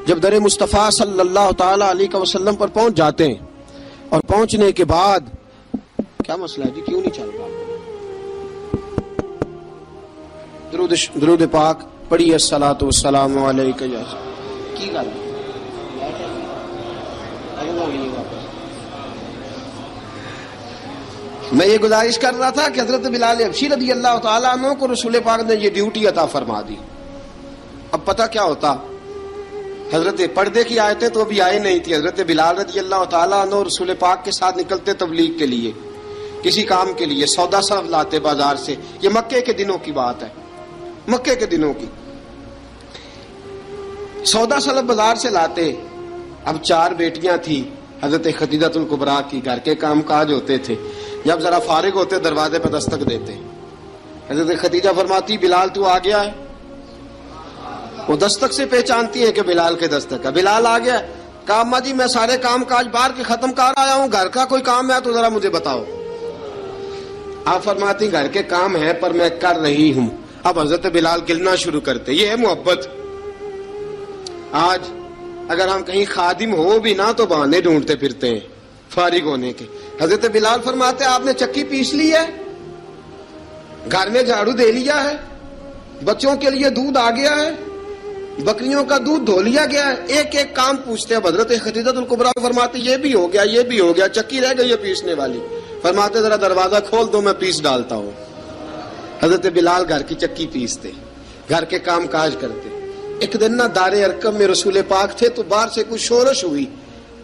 جب در مصطفیٰ صلی اللہ تعالی علیہ وسلم پر پہنچ جاتے ہیں، اور پہنچنے کے بعد کیا مسئلہ ہے جی، کیوں نہیں چل رہا؟ درود پاک پڑھیے الصلاۃ والسلام علیک یا کی گل میں یہ گزارش کر رہا تھا کہ حضرت بلال حبشی رضی اللہ تعالیٰ عنہ کو رسول پاک نے یہ ڈیوٹی عطا فرما دی۔ اب پتہ کیا ہوتا، حضرت پردے کی آیتیں تو ابھی آئی نہیں تھی، حضرت بلال رضی اللہ تعالیٰ عنہ رسول پاک کے ساتھ نکلتے تبلیغ کے لیے، کسی کام کے لیے، سودا صرف لاتے بازار سے۔ یہ مکے کے دنوں کی بات ہے، مکے کے دنوں کی، سودا صرف بازار سے لاتے۔ اب 4 بیٹیاں تھیں حضرت خدیجہ الکبریٰ کی، گھر کے کام کاج ہوتے تھے، جب ذرا فارغ ہوتے دروازے پہ دستک دیتے، حضرت خدیجہ فرماتی بلال تو آ گیا ہے، وہ دستک سے پہچانتی ہے کہ بلال کے دستک ہے، بلال آ گیا۔ کہا اماں جی میں سارے کام کاج باہر کے ختم کر آیا ہوں، گھر کا کوئی کام ہے تو ذرا مجھے بتاؤ۔ آپ فرماتی گھر کے کام ہے پر میں کر رہی ہوں۔ اب حضرت بلال گلنا شروع کرتے، یہ ہے محبت۔ آج اگر ہم کہیں خادم ہو بھی نہ تو بہانے ڈھونڈتے پھرتے ہیں فارغ ہونے کے۔ حضرت بلال فرماتے آپ نے چکی پیس لی ہے، گھر میں جھاڑو دے لیا ہے، بچوں کے لیے دودھ آ گیا ہے، بکریوں کا دودھ دھو لیا گیا ہے، ایک ایک کام پوچھتے ہیں۔ حضرت خدیجہ الکبریٰ فرماتے یہ بھی ہو گیا، یہ بھی ہو گیا، چکی رہ گئی ہے پیسنے والی۔ فرماتے ذرا دروازہ کھول دو میں پیس ڈالتا ہوں۔ حضرت بلال گھر کی چکی پیستے، گھر کے کام کاج کرتے۔ ایک دن نہ دار ارقم میں رسول پاک تھے تو باہر سے کچھ شورش ہوئی،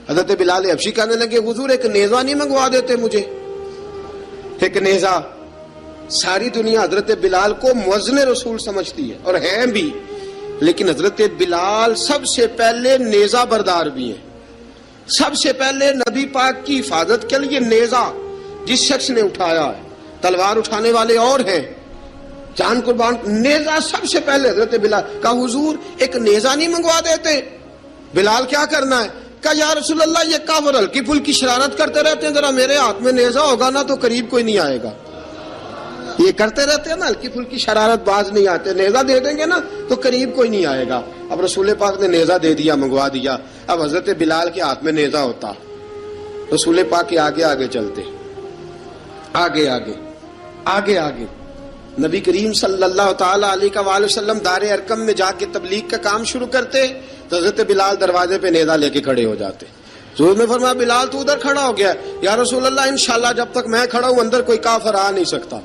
حضرت بلال حبشی کہنے لگے حضور ایک نیزہ نہیں منگوا دیتے مجھے؟ ایک نیزہ۔ ساری دنیا حضرت بلال کو مؤذن رسول سمجھتی ہے اور ہیں بھی، لیکن حضرت بلال سب سے پہلے نیزہ بردار بھی ہیں۔ سب سے پہلے نبی پاک کی حفاظت کے لیے نیزہ جس شخص نے اٹھایا ہے، تلوار اٹھانے والے اور ہیں، جان قربان، نیزہ سب سے پہلے حضرت بلال۔ کہا حضور ایک نیزہ نہیں منگوا دیتے؟ بلال کیا کرنا ہے؟ کہا یا رسول اللہ یہ کافر ہلکی پھلکی شرارت کرتے رہتے ہیں، ذرا میرے ہاتھ میں نیزہ ہوگا نا تو قریب کوئی نہیں آئے گا. یہ کرتے رہتے ہیں نا ہلکی پھلکی شرارت، باز نہیں آتے، نیزہ دے دیں گے نا تو قریب کوئی نہیں آئے گا. اب رسول پاک نے نیزہ دے دیا، منگوا دیا. اب حضرت بلال کے ہاتھ میں نیزہ ہوتا، رسول پاک کے آگے آگے چلتے، آگے آگے آگے آگے. نبی کریم صلی اللہ تعالی علیہ وآلہ وسلم دار ارقم میں جا کے تبلیغ کا کام شروع کرتے تو حضرت بلال دروازے پہ نیزہ لے کے کھڑے ہو جاتے. حضور نے فرمایا بلال تو ادھر کھڑا ہو گیا. یا رسول اللہ انشاءاللہ جب تک میں کھڑا ہوں اندر کوئی کافر آ نہیں سکتا،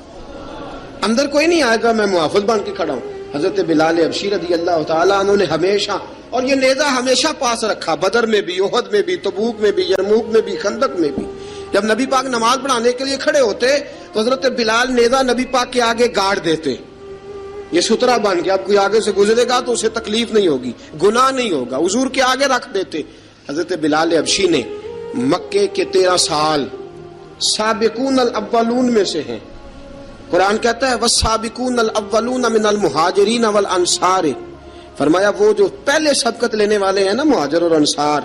اندر کوئی نہیں آئے گا، میں محافظ بن کے کھڑا ہوں. حضرت بلال حبشی رضی اللہ تعالیٰ عنہ نے ہمیشہ، اور یہ نیزہ ہمیشہ پاس رکھا، بدر میں بھی، احد میں بھی، تبوک میں بھی، یرموک میں بھی، خندق میں بھی. جب نبی پاک نماز پڑھانے کے لیے کھڑے ہوتے تو حضرت بلال نیزہ نبی پاک کے آگے گاڑ دیتے. یہ سترا بن کے اب کوئی آگے سے گزرے گا تو اسے تکلیف نہیں ہوگی، گناہ نہیں ہوگا، حضور کے آگے رکھ دیتے. حضرت بلال حبشی نے مکے کے 13 سال سابقون الاولون میں سے ہیں. قرآن کہتا ہے والسابقون الاولون من المہاجرین والانصار. فرمایا وہ جو پہلے سبقت لینے والے ہیں نا مہاجر اور انصار،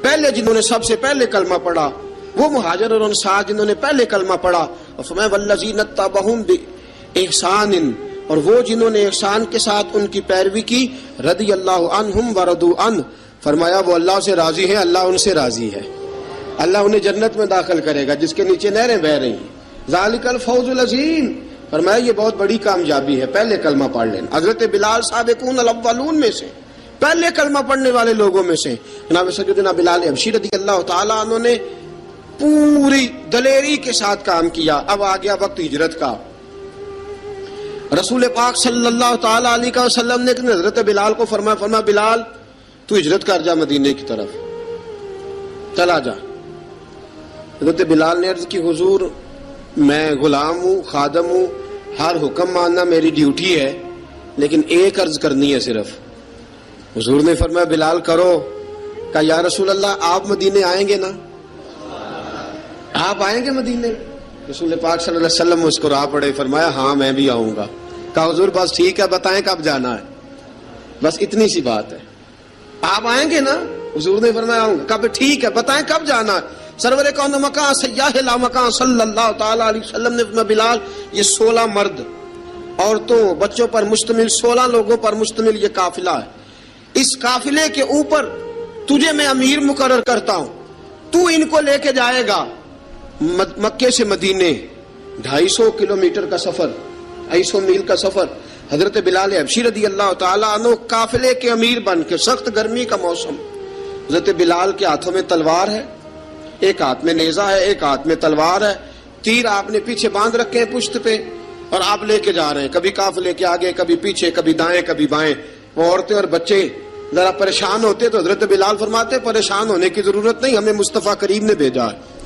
پہلے جنہوں نے سب سے پہلے کلمہ پڑھا، وہ مہاجر اور انصار جنہوں نے پہلے کلمہ پڑھا. اور فرمایا والذین اتبعوہم بإحسان، اور وہ جنہوں نے احسان کے ساتھ ان کی پیروی کی، رضی اللہ عنہم ورضوا عنہ. فرمایا وہ اللہ سے راضی ہیں، اللہ ان سے راضی ہے. اللہ انہیں جنت میں داخل کرے گا جس کے نیچے نہریں بہ رہی ہیں. ذالک الفوز العظیم. فرمایا یہ بہت بڑی کامیابی ہے پہلے کلمہ پڑھ لینا. حضرت بلال سابقون الاولون میں سے، پہلے کلمہ پڑھنے والے لوگوں میں سے. جناب سیدنا بلال حبشی رضی اللہ تعالیٰ عنہ نے پوری دلیری کے ساتھ کام کیا. اب آ گیا وقت ہجرت کا. رسول پاک صلی اللہ تعالیٰ علیہ وسلم نے حضرت بلال کو فرمایا بلال تو ہجرت کر جا مدینے کی طرف، چلا جا. حضرت بلال نے عرض کی حضور میں غلام ہوں، خادم ہوں، ہر حکم ماننا میری ڈیوٹی ہے، لیکن ایک عرض کرنی ہے صرف. حضور نے فرمایا بلال کرو. کہا یا رسول اللہ آپ مدینے آئیں گے نا، آپ آئیں گے مدینے؟ رسول پاک صلی اللہ علیہ وسلم مسکرا پڑے، فرمایا ہاں میں بھی آؤں گا. کہا حضور بس ٹھیک ہے، بتائیں کب جانا ہے، بس اتنی سی بات ہے. آپ آئیں گے نا؟ حضور نے فرمایا آؤں گا. کہا ٹھیک ہے، بتائیں کب جانا ہے. سرور کون مکان سیاح لا مکان صلی اللہ تعالی علیہ وسلم نے فرمایا بلال یہ 16 مرد عورتوں بچوں پر مشتمل، 16 لوگوں پر مشتمل یہ قافلہ ہے. اس قافلے کے اوپر تجھے میں امیر مقرر کرتا ہوں، تو ان کو لے کے جائے گا مکے سے مدینے. 250 کلومیٹر کا سفر، 250 میل کا سفر. حضرت بلال حبشی رضی اللہ تعالیٰ عنہ قافلے کے امیر بن کے، سخت گرمی کا موسم. حضرت بلال کے ہاتھوں میں تلوار ہے، ایک ہاتھ میں نیزہ ہے، ایک ہاتھ میں تلوار ہے. تیر آپ نے پیچھے باندھ رکھے ہیں پشت پہ، اور آپ لے کے جا رہے ہیں، کبھی قافلے کے آگے، کبھی پیچھے، کبھی دائیں کبھی بائیں. وہ عورتیں اور بچے ذرا پریشان ہوتے تو حضرت بلال فرماتے پریشان ہونے کی ضرورت نہیں، ہمیں مصطفیٰ کریم نے بھیجا ہے،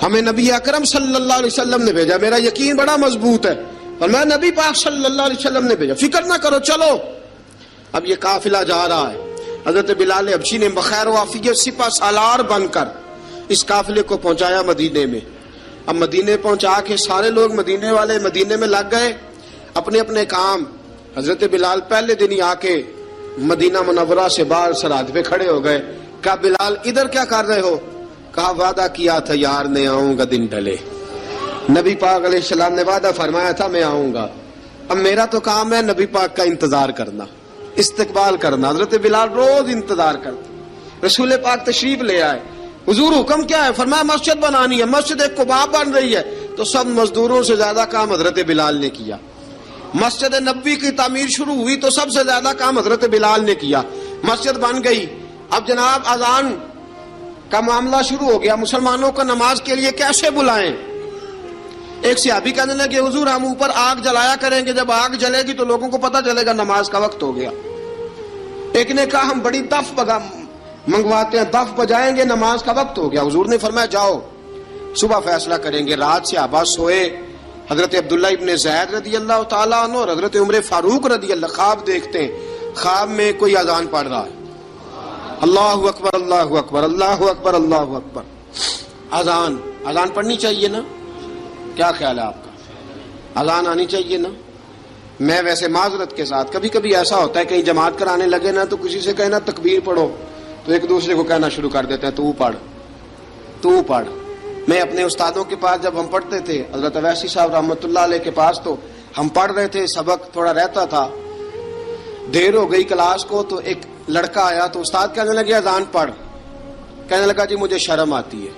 ہمیں نبی اکرم صلی اللہ علیہ وسلم نے بھیجا. میرا یقین بڑا مضبوط ہے، اور میں نبی پاک صلی اللہ علیہ وسلم نے بھیجا، فکر نہ کرو چلو. اب یہ قافلہ جا رہا ہے. حضرت بلال حبشی نے بخیر و عافیت سپہ سالار بن کر اس قافلے کو پہنچایا مدینے میں. اب مدینے پہنچا کے سارے لوگ مدینے والے مدینے میں لگ گئے اپنے اپنے کام. حضرت بلال پہلے دن ہی آ کے مدینہ منورہ سے باہر سرحد پہ کھڑے ہو گئے. کہا بلال ادھر کیا کر رہے ہو؟ کہا وعدہ کیا تھا یار نے آؤں گا دن ڈھلے. نبی پاک علیہ السلام نے وعدہ فرمایا تھا میں آؤں گا. اب میرا تو کام ہے نبی پاک کا انتظار کرنا، استقبال کرنا. حضرت بلال روز انتظار کرتے. رسول پاک تشریف لے آئے. حضور حکم کیا ہے؟ فرمایا مسجد بنانی ہے. مسجد قباء بن رہی ہے. تو سب مزدوروں سے زیادہ کام حضرت بلال نے کیا. مسجد نبوی کی تعمیر شروع ہوئی تو سب سے زیادہ کام حضرت بلال نے کیا. مسجد بن گئی. اب جناب اذان کا معاملہ شروع ہو گیا، مسلمانوں کو نماز کے لیے کیسے بلائیں؟ ایک صحابی کہنے لگے حضور ہم اوپر آگ جلایا کریں گے، جب آگ جلے گی تو لوگوں کو پتہ چلے گا نماز کا وقت ہو گیا. ایک نے کہا ہم بڑی دف منگواتے ہیں، دف بجائیں گے، نماز کا وقت ہو گیا. حضور نے فرمایا جاؤ صبح فیصلہ کریں گے. رات سے صحابہ سوئے. حضرت عبداللہ ابن زید رضی اللہ تعالیٰ عنہ اور حضرت عمر فاروق رضی اللہ خواب دیکھتے ہیں. خواب میں کوئی اذان پڑھ رہا ہے، اللہ اکبر اللہ اکبر اللہ اکبر اللہ اکبر. اذان پڑھنی چاہیے نا؟ کیا خیال ہے آپ کا؟ اذان آنی چاہیے نا؟ میں ویسے معذرت کے ساتھ کبھی کبھی ایسا ہوتا ہے کہیں جماعت کرانے لگے نا تو کسی سے کہنا تکبیر پڑھو، تو ایک دوسرے کو کہنا شروع کر دیتے ہیں تو پڑھ تو پڑھ. میں اپنے استادوں کے پاس جب ہم پڑھتے تھے حضرت اویسی صاحب رحمۃ اللہ علیہ کے پاس، تو ہم پڑھ رہے تھے، سبق تھوڑا رہتا تھا، دیر ہو گئی کلاس کو، تو ایک لڑکا آیا تو استاد کہنے لگے اذان پڑھ. کہنے لگا جی مجھے شرم آتی ہے.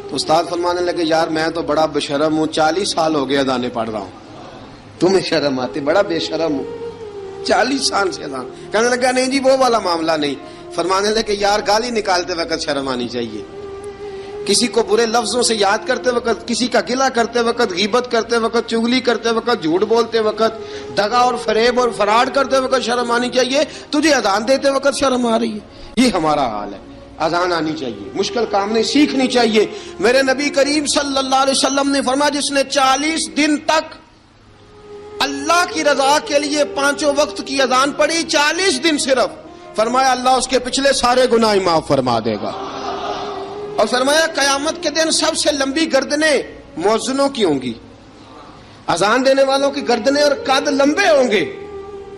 تو استاد فرمانے لگے یار میں تو بڑا بے شرم ہوں، 40 سال ہو گئے اذانیں پڑھ رہا ہوں، تمہیں شرم آتی؟ بڑا بے شرم ہوں، 40 سال سے اذان. کہنے لگا نہیں جی وہ والا معاملہ نہیں. فرمانے لگے یار گالی نکالتے وقت شرم آنی چاہیے، کسی کو برے لفظوں سے یاد کرتے وقت، کسی کا گلہ کرتے وقت، غیبت کرتے وقت، چغلی کرتے وقت، جھوٹ بولتے وقت، دغا اور فریب اور فراڈ کرتے وقت شرم آنی چاہیے. تجھے اذان دیتے وقت شرم آ رہی ہے. یہ ہمارا حال ہے. اذان آنی چاہیے، مشکل کام نہیں، سیکھنی چاہیے. میرے نبی کریم صلی اللہ علیہ وسلم نے فرمایا جس نے 40 دن تک اللہ کی رضا کے لیے 5 وقت کی اذان پڑھی، 40 دن صرف، فرمایا اللہ اس کے پچھلے سارے گناہ معاف فرما دے گا. اور فرمایا قیامت کے دن سب سے لمبی گردنیں مؤذنوں کی ہوں گی، اذان دینے والوں کی گردنیں اور قد لمبے ہوں گے.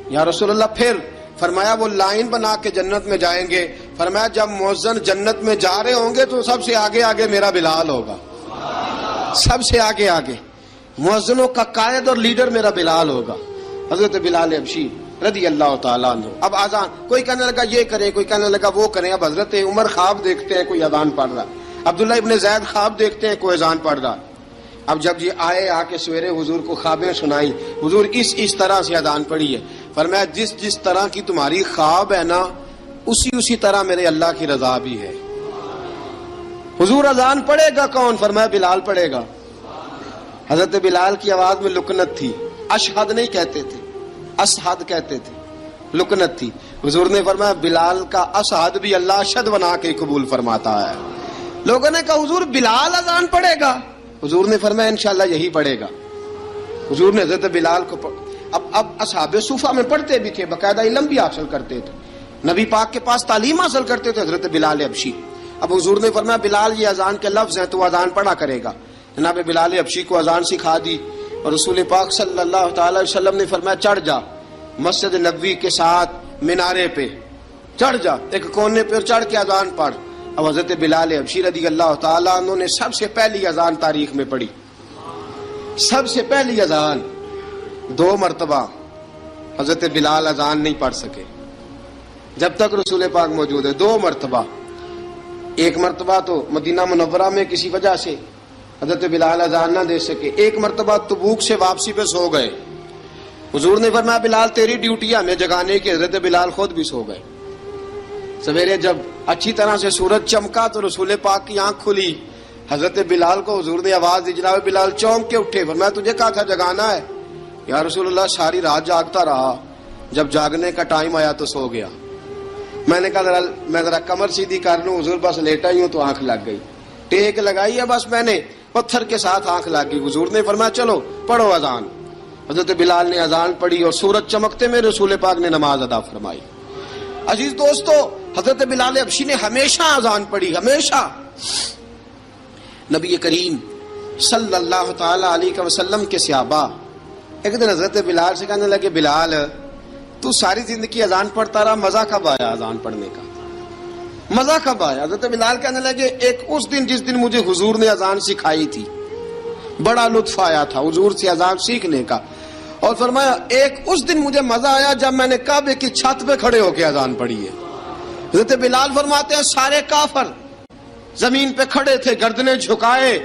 یا رسول اللہ پھر؟ فرمایا وہ لائن بنا کے جنت میں جائیں گے. فرمایا جب مؤذن جنت میں جا رہے ہوں گے تو سب سے آگے آگے میرا بلال ہوگا، سب سے آگے آگے مؤذنوں کا قائد اور لیڈر میرا بلال ہوگا، حضرت بلال حبشی رضی اللہ تعالیٰ عنہ. اب اذان کوئی کہنے لگا یہ کریں، کوئی کہنے لگا وہ کریں. اب حضرت عمر خواب دیکھتے ہیں کوئی اذان پڑھ رہا، عبداللہ ابن زید خواب دیکھتے ہیں کوئی اذان پڑھ رہا. اب جب یہ آئے آ کے سویرے حضور کو خوابیں سنائی، حضور اس طرح سے اذان پڑھی ہے. فرمایا جس طرح کی تمہاری خواب ہے نا اسی طرح میرے اللہ کی رضا بھی ہے. حضور اذان پڑھے گا کون؟ فرمایا بلال پڑھے گا. حضرت بلال کی آواز میں لکنت تھی، اشہد نہیں کہتے تھے، اشہد کہتے تھے، لکنت تھی. حضور نے فرمایا بلال کا اشہد بھی اللہ اشہد بنا کے قبول فرماتا ہے. لوگوں نے کہا حضور بلال اذان پڑھے گا؟ حضور نے فرمایا انشاءاللہ یہی پڑھے گا. حضور نے حضرت بلال کو اب اصحاب صوفہ میں پڑھتے بھی تھے، باقاعدہ علم بھی حاصل کرتے تھے، نبی پاک کے پاس تعلیم حاصل کرتے تھے حضرت بلال حبشی. اب حضور نے فرمایا بلال یہ اذان کے لفظ ہیں تو اذان پڑھا کرے گا. جناب بلال حبشی کو اذان سکھا دی اور رسول پاک صلی اللہ تعالی وسلم نے فرمایا چڑھ جا مسجد نبوی کے ساتھ مینارے پہ، چڑھ جا ایک کونے پہ چڑھ کے اذان پڑھ. اب حضرت بلال حبشی رضی اللہ تعالیٰ عنہ نے سب سے پہلی اذان تاریخ میں پڑھی، سب سے پہلی اذان. 2 مرتبہ حضرت بلال اذان نہیں پڑھ سکے جب تک رسول پاک موجود ہے. 2 مرتبہ، ایک مرتبہ تو مدینہ منورہ میں کسی وجہ سے حضرت بلال اذان نہ دے سکے، ایک مرتبہ تبوک سے واپسی پہ سو گئے. حضور نے فرمایا بلال تیری ڈیوٹی ہے ہمیں جگانے کی. حضرت بلال خود بھی سو گئے. سویرے جب اچھی طرح سے سورج چمکا تو رسول پاک کی آنکھ کھلی. حضرت بلال کو حضور نے آواز دی، جناب بلال چونک کے اٹھے. فرمایا تجھے کہا تھا جگانا ہے. یا رسول اللہ ساری رات جاگتا رہا، جب جاگنے کا ٹائم آیا تو سو گیا. میں نے کہا میں ذرا کمر سیدھی کر لوں. حضور بس لیٹا ہی ہوں تو آنکھ لگ گئی، ٹیک لگائی ہے بس میں نے، پتھر کے ساتھ آنکھ لگ گئی. حضور نے فرمایا چلو پڑھو اذان. حضرت بلال نے اذان پڑھی اور سورج چمکتے میں رسول پاک نے نماز ادا فرمائی. عزیز دوستو حضرت بلال حبشی نے ہمیشہ اذان پڑھی، ہمیشہ. نبی کریم صلی اللہ تعالی علیہ وسلم کے صحابہ ایک دن حضرت بلال سے کہنے لگے بلال تو ساری زندگی اذان پڑھتا رہا، مزہ کب آیا اذان پڑھنے کا؟ مزہ کب آیا؟ حضرت بلال کہنے لگے ایک اس دن جس دن مجھے حضور نے اذان سکھائی تھی بڑا لطف آیا تھا حضور سے اذان سیکھنے کا. اور فرمایا ایک اس دن مجھے مزہ آیا جب میں نے کعبے کی چھت پہ کھڑے ہو کے اذان پڑھی ہے. حضرت بلال فرماتے ہیں سارے کافر زمین پہ کھڑے تھے گردنیں جھکائے،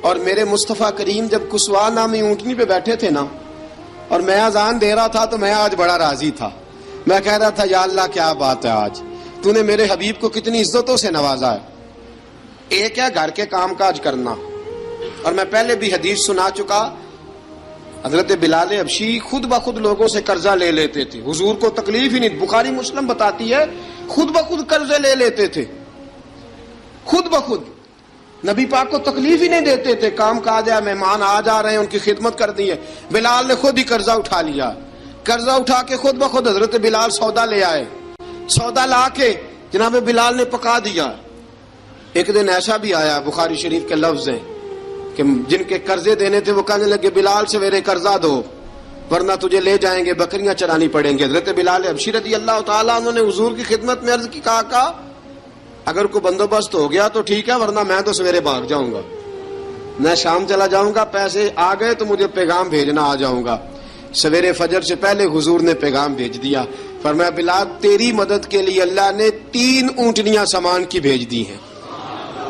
اور میرے مصطفیٰ کریم جب کسوا نامی اونٹنی پہ بیٹھے تھے نا اور میں اذان دے رہا تھا تو میں آج بڑا راضی تھا. میں کہہ رہا تھا یا اللہ کیا بات ہے، آج تو نے میرے حبیب کو کتنی عزتوں سے نوازا ہے. ایک ہے گھر کے کام کاج کرنا، اور میں پہلے بھی حدیث سنا چکا، حضرت بلال حبشی خود بخود لوگوں سے قرضہ لے لیتے تھے، حضور کو تکلیف ہی نہیں. بخاری مسلم بتاتی ہے خود بخود قرضے لے لیتے تھے، خود بخود نبی پاک کو تکلیف ہی نہیں دیتے تھے. کام کاج ہے، مہمان آ جا رہے ہیں، ان کی خدمت کر دی ہے. بلال نے خود ہی قرضہ اٹھا لیا، قرضہ اٹھا کے خود بخود حضرت بلال سودا لے آئے، سودا لا کے جناب بلال نے پکا دیا. ایک دن ایسا بھی آیا بخاری شریف کے لفظ ہیں کہ جن کے قرضے دینے تھے وہ کہنے لگے بلال سویرے قرضہ دو. ورنہ تجھے لے جائیں گے، بکریاں چرانی پڑیں گے۔ حضرت بلال حبشی رضی اللہ تعالیٰ عنہ نے حضور کی خدمت میں عرض کی، کہا اگر کوئی بندوبست ہو گیا تو ٹھیک ہے، ورنہ میں تو سویرے بھاگ جاؤں گا، میں شام چلا جاؤں گا، پیسے آ گئے تو مجھے پیغام بھیجنا، آ جاؤں گا۔ سویرے فجر سے پہلے حضور نے پیغام بھیج دیا، فرمایا بلال تیری مدد کے لیے اللہ نے 3 اونٹنیاں سامان کی بھیج دی ہیں۔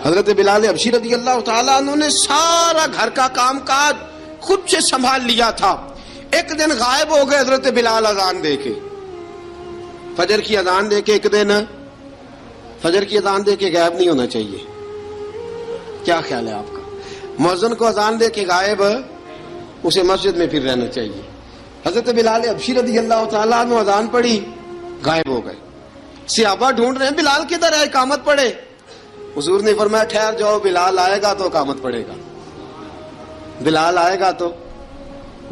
حضرت بلال حبشی رضی اللہ تعالیٰ عنہ نے سارا گھر کا کام کاج خود سے سنبھال لیا تھا۔ ایک دن غائب ہو گئے حضرت بلال اذان دے کے، فجر کی اذان دے کے، ایک دن فجر کی اذان دے کے غائب نہیں ہونا چاہیے، کیا خیال ہے آپ کا؟ مؤذن کو اذان دے کے غائب، اسے مسجد میں پھر رہنا چاہیے۔ حضرت بلال حبشی رضی اللہ تعالیٰ عنہ اذان پڑھی، غائب ہو گئے۔ صحابہ ڈھونڈ رہے ہیں بلال کدھر ہے، اقامت پڑھے۔ حضور نے فرمایا ٹھہر جاؤ، بلال آئے گا تو اقامت پڑھے گا، بلال آئے گا تو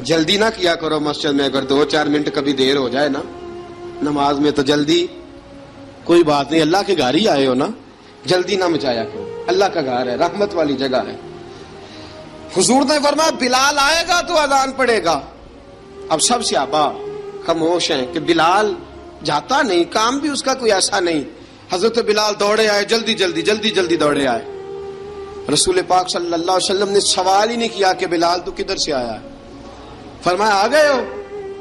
جلدی نہ کیا کرو مسجد میں، اگر 2-4 منٹ کبھی دیر ہو جائے نا نماز میں تو جلدی کوئی بات نہیں، اللہ کے گھر ہی آئے ہو نا، جلدی نہ مچایا کرو، اللہ کا گھر ہے، رحمت والی جگہ ہے۔ حضور نے فرمایا بلال آئے گا تو اذان پڑے گا۔ اب سب صحابہ خاموش ہیں کہ بلال جاتا نہیں، کام بھی اس کا کوئی ایسا نہیں۔ حضرت بلال دوڑے آئے، جلدی جلدی دوڑے آئے۔ رسول پاک صلی اللہ علیہ وسلم نے سوال ہی نہیں کیا کہ بلال تو کدھر سے آیا ہے، فرمایا آ گئے ہو؟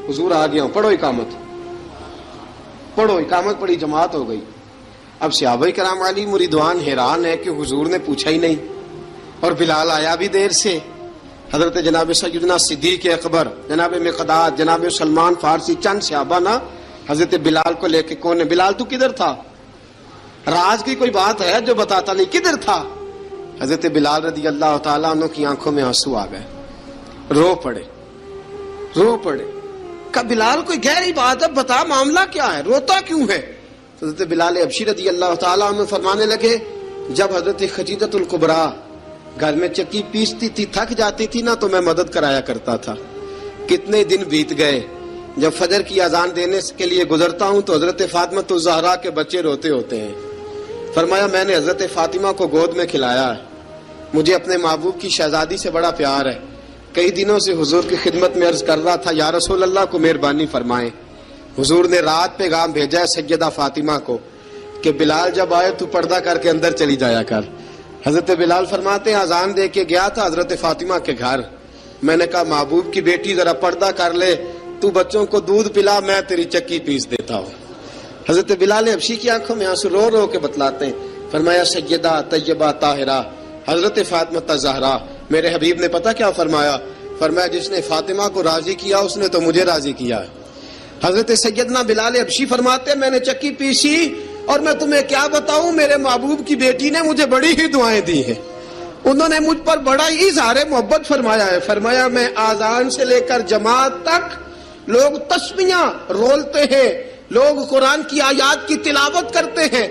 حضور آ گیا ہوں، پڑھو اقامت، پڑھو اقامت پڑھی، جماعت ہو گئی۔ اب صحابہ کرام علی مریدوان حیران ہے کہ حضور نے پوچھا ہی نہیں اور بلال آیا بھی دیر سے۔ حضرت جناب سیدنا صدیق اکبر، جناب مقداد، جناب سلمان فارسی، چند صحابہ نا حضرت بلال کو لے کے، کون ہے بلال تو کدھر تھا؟ راز کی کوئی بات ہے جو بتاتا نہیں، کدھر تھا؟ حضرت بلال رضی اللہ تعالیٰ عنہ کی آنکھوں میں آنسو آ گئے، رو پڑے۔ کہ بلال کوئی گہری بات ہے، بتا معاملہ کیا ہے، روتا کیوں ہے؟ حضرت بلال حبشی رضی اللہ تعالیٰ عنہ فرمانے لگے جب حضرت خدیجہ الکبریٰ گھر میں چکی پیستی تھی، تھک جاتی تھی نا تو میں مدد کرایا کرتا تھا۔ کتنے دن بیت گئے، جب فجر کی اذان دینے کے لیے گزرتا ہوں تو حضرت فاطمہ الزہرا کے بچے روتے ہوتے ہیں۔ فرمایا میں نے حضرت فاطمہ کو گود میں کھلایا ہے، مجھے اپنے محبوب کی شہزادی سے بڑا پیار ہے۔ کئی دنوں سے حضور کی خدمت میں عرض کر رہا تھا یا رسول اللہ کو مہربانی فرمائیں۔ حضور نے رات پیغام بھیجا ہے سیدہ فاطمہ کو کہ بلال جب آئے تو پردہ کر کے اندر چلی جایا کر۔ حضرت بلال فرماتے ہیں اذان دے کے گیا تھا حضرت فاطمہ کے گھر، میں نے کہا محبوب کی بیٹی ذرا پردہ کر لے، تو بچوں کو دودھ پلا، میں تیری چکی پیس دیتا ہوں۔ حضرت بلال حبشی کی آنکھوں میں آنسو رو رو کے بتلاتے ہیں، فرمایا سیدہ طیبہ طاہرہ حضرت فاطمہ الزہرا، میرے حبیب نے پتہ کیا فرمایا؟ فرمایا جس نے فاطمہ کو راضی کیا اس نے تو مجھے راضی کیا ہے۔ حضرت سیدنا بلال حبشی فرماتے ہیں میں نے چکی پیسی اور میں تمہیں کیا بتاؤں، میرے محبوب کی بیٹی نے مجھے بڑی ہی دعائیں دی ہیں، انہوں نے مجھ پر بڑا ہی اظہار محبت فرمایا ہے۔ فرمایا میں آذان سے لے کر جماعت تک لوگ تسبیحاں رولتے ہیں، لوگ قرآن کی آیات کی تلاوت کرتے ہیں،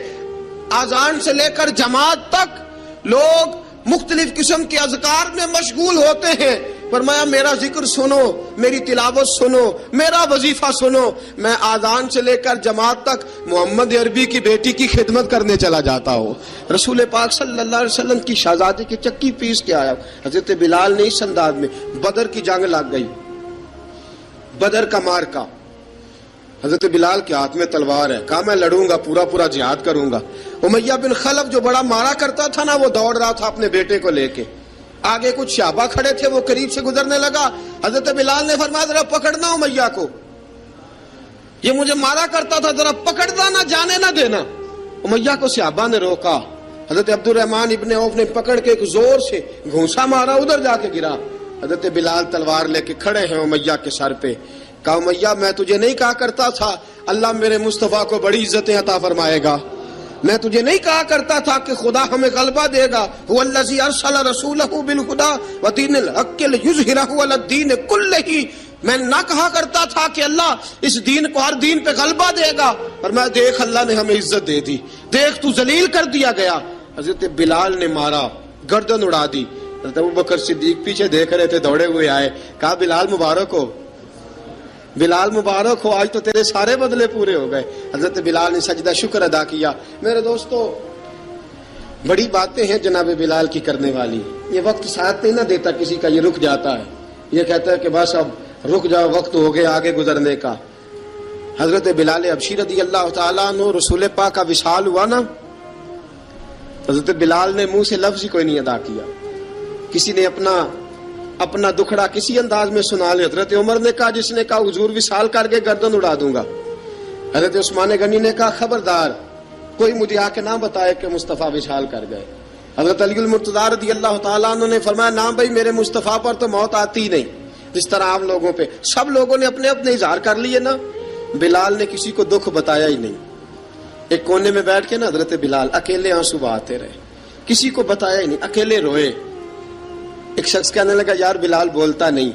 آذان سے لے کر جماعت تک لوگ مختلف قسم کے اذکار میں مشغول ہوتے ہیں۔ فرمایا میرا ذکر سنو، میری تلاوت سنو، میرا وظیفہ سنو، میں آذان سے لے کر جماعت تک محمد عربی کی بیٹی کی خدمت کرنے چلا جاتا ہوں۔ رسول پاک صلی اللہ علیہ وسلم کی شہزادی کی چکی پیس کے آیا۔ حضرت بلال نے اس انداز میں، بدر کی جنگ لگ گئی، بدر کا مارکا، حضرت بلال کے ہاتھ میں تلوار ہے، کہا میں لڑوں گا، پورا جہاد کروں گا۔ امیہ بن خلف جو بڑا مارا کرتا تھا نا وہ دوڑ رہا تھا اپنے بیٹے کو لے کے، آگے کچھ صحابہ کھڑے تھے، وہ قریب سے گزرنے لگا، حضرت بلال نے فرمایا ذرا پکڑنا امیہ کو، یہ مجھے مارا کرتا تھا، ذرا پکڑنا، نہ جانے نہ دینا۔ امیہ کو صحابہ نے روکا، حضرت عبد الرحمن ابن عوف نے پکڑ کے ایک زور سے گھونسا مارا، ادھر جا کے گرا۔ حضرت بلال تلوار لے کے کھڑے ہیں امیہ کے سر پہ، کہا امیہ میں تجھے نہیں کہا کرتا تھا اللہ میرے مصطفیٰ کو بڑی عزتیں عطا فرمائے گا، میں تجھے نہیں کہا کرتا تھا کہ خدا ہمیں غلبہ دے گا، هو الذی ارسل رسولہ بالہدی ودین الحق لیظہرہ علی الدین کلہ، میں نہ کہا کرتا تھا کہ اللہ اس دین کو ہر دین پہ غلبہ دے گا، اور میں دیکھ اللہ نے ہمیں عزت دے دی، دیکھ تو ذلیل کر دیا گیا۔ حضرت بلال نے مارا، گردن اڑا دی۔ حضرت ابوبکر صدیق پیچھے دیکھ رہے تھے، دوڑے ہوئے آئے، کہا بلال مبارک ہو، بلال مبارک ہو، آج تو تیرے سارے بدلے پورے ہو گئے۔ حضرت بلال نے سجدہ شکر ادا کیا۔ میرے دوستو بڑی باتیں ہیں جناب بلال کی کرنے والی، یہ وقت ساتھ نہیں نہ دیتا کسی کا، یہ رک جاتا ہے، یہ کہتا ہے کہ بس اب رک جاؤ وقت ہو گیا آگے گزرنے کا. حضرت بلال حبشی رضی اللہ تعالیٰ عنہ رسول پاک کا وصال ہوا نا, حضرت بلال نے منہ سے لفظ ہی کوئی نہیں ادا کیا. کسی نے اپنا دکھڑا کسی انداز میں سنا لیا. حضرت عمر نے کہا, جس نے کہا حضور وصال کر کے گردن اڑا دوں گا. حضرت عثمان غنی نے کہا خبردار کوئی مجھے آ کے نہ بتائے کہ مصطفیٰ وصال کر گئے. حضرت علی المرتضیٰ رضی اللہ تعالیٰ عنہ نے فرمایا نہ بھائی میرے مصطفیٰ پر تو موت آتی ہی نہیں جس طرح عام لوگوں پہ. سب لوگوں نے اپنے اپنے اظہار کر لیے نا, بلال نے کسی کو دکھ بتایا ہی نہیں. ایک کونے میں بیٹھ کے نا حضرت بلال اکیلے آنسو بہاتے رہے, کسی کو بتایا ہی نہیں, اکیلے روئے. ایک شخص کہنے لگا یار بلال بولتا نہیں.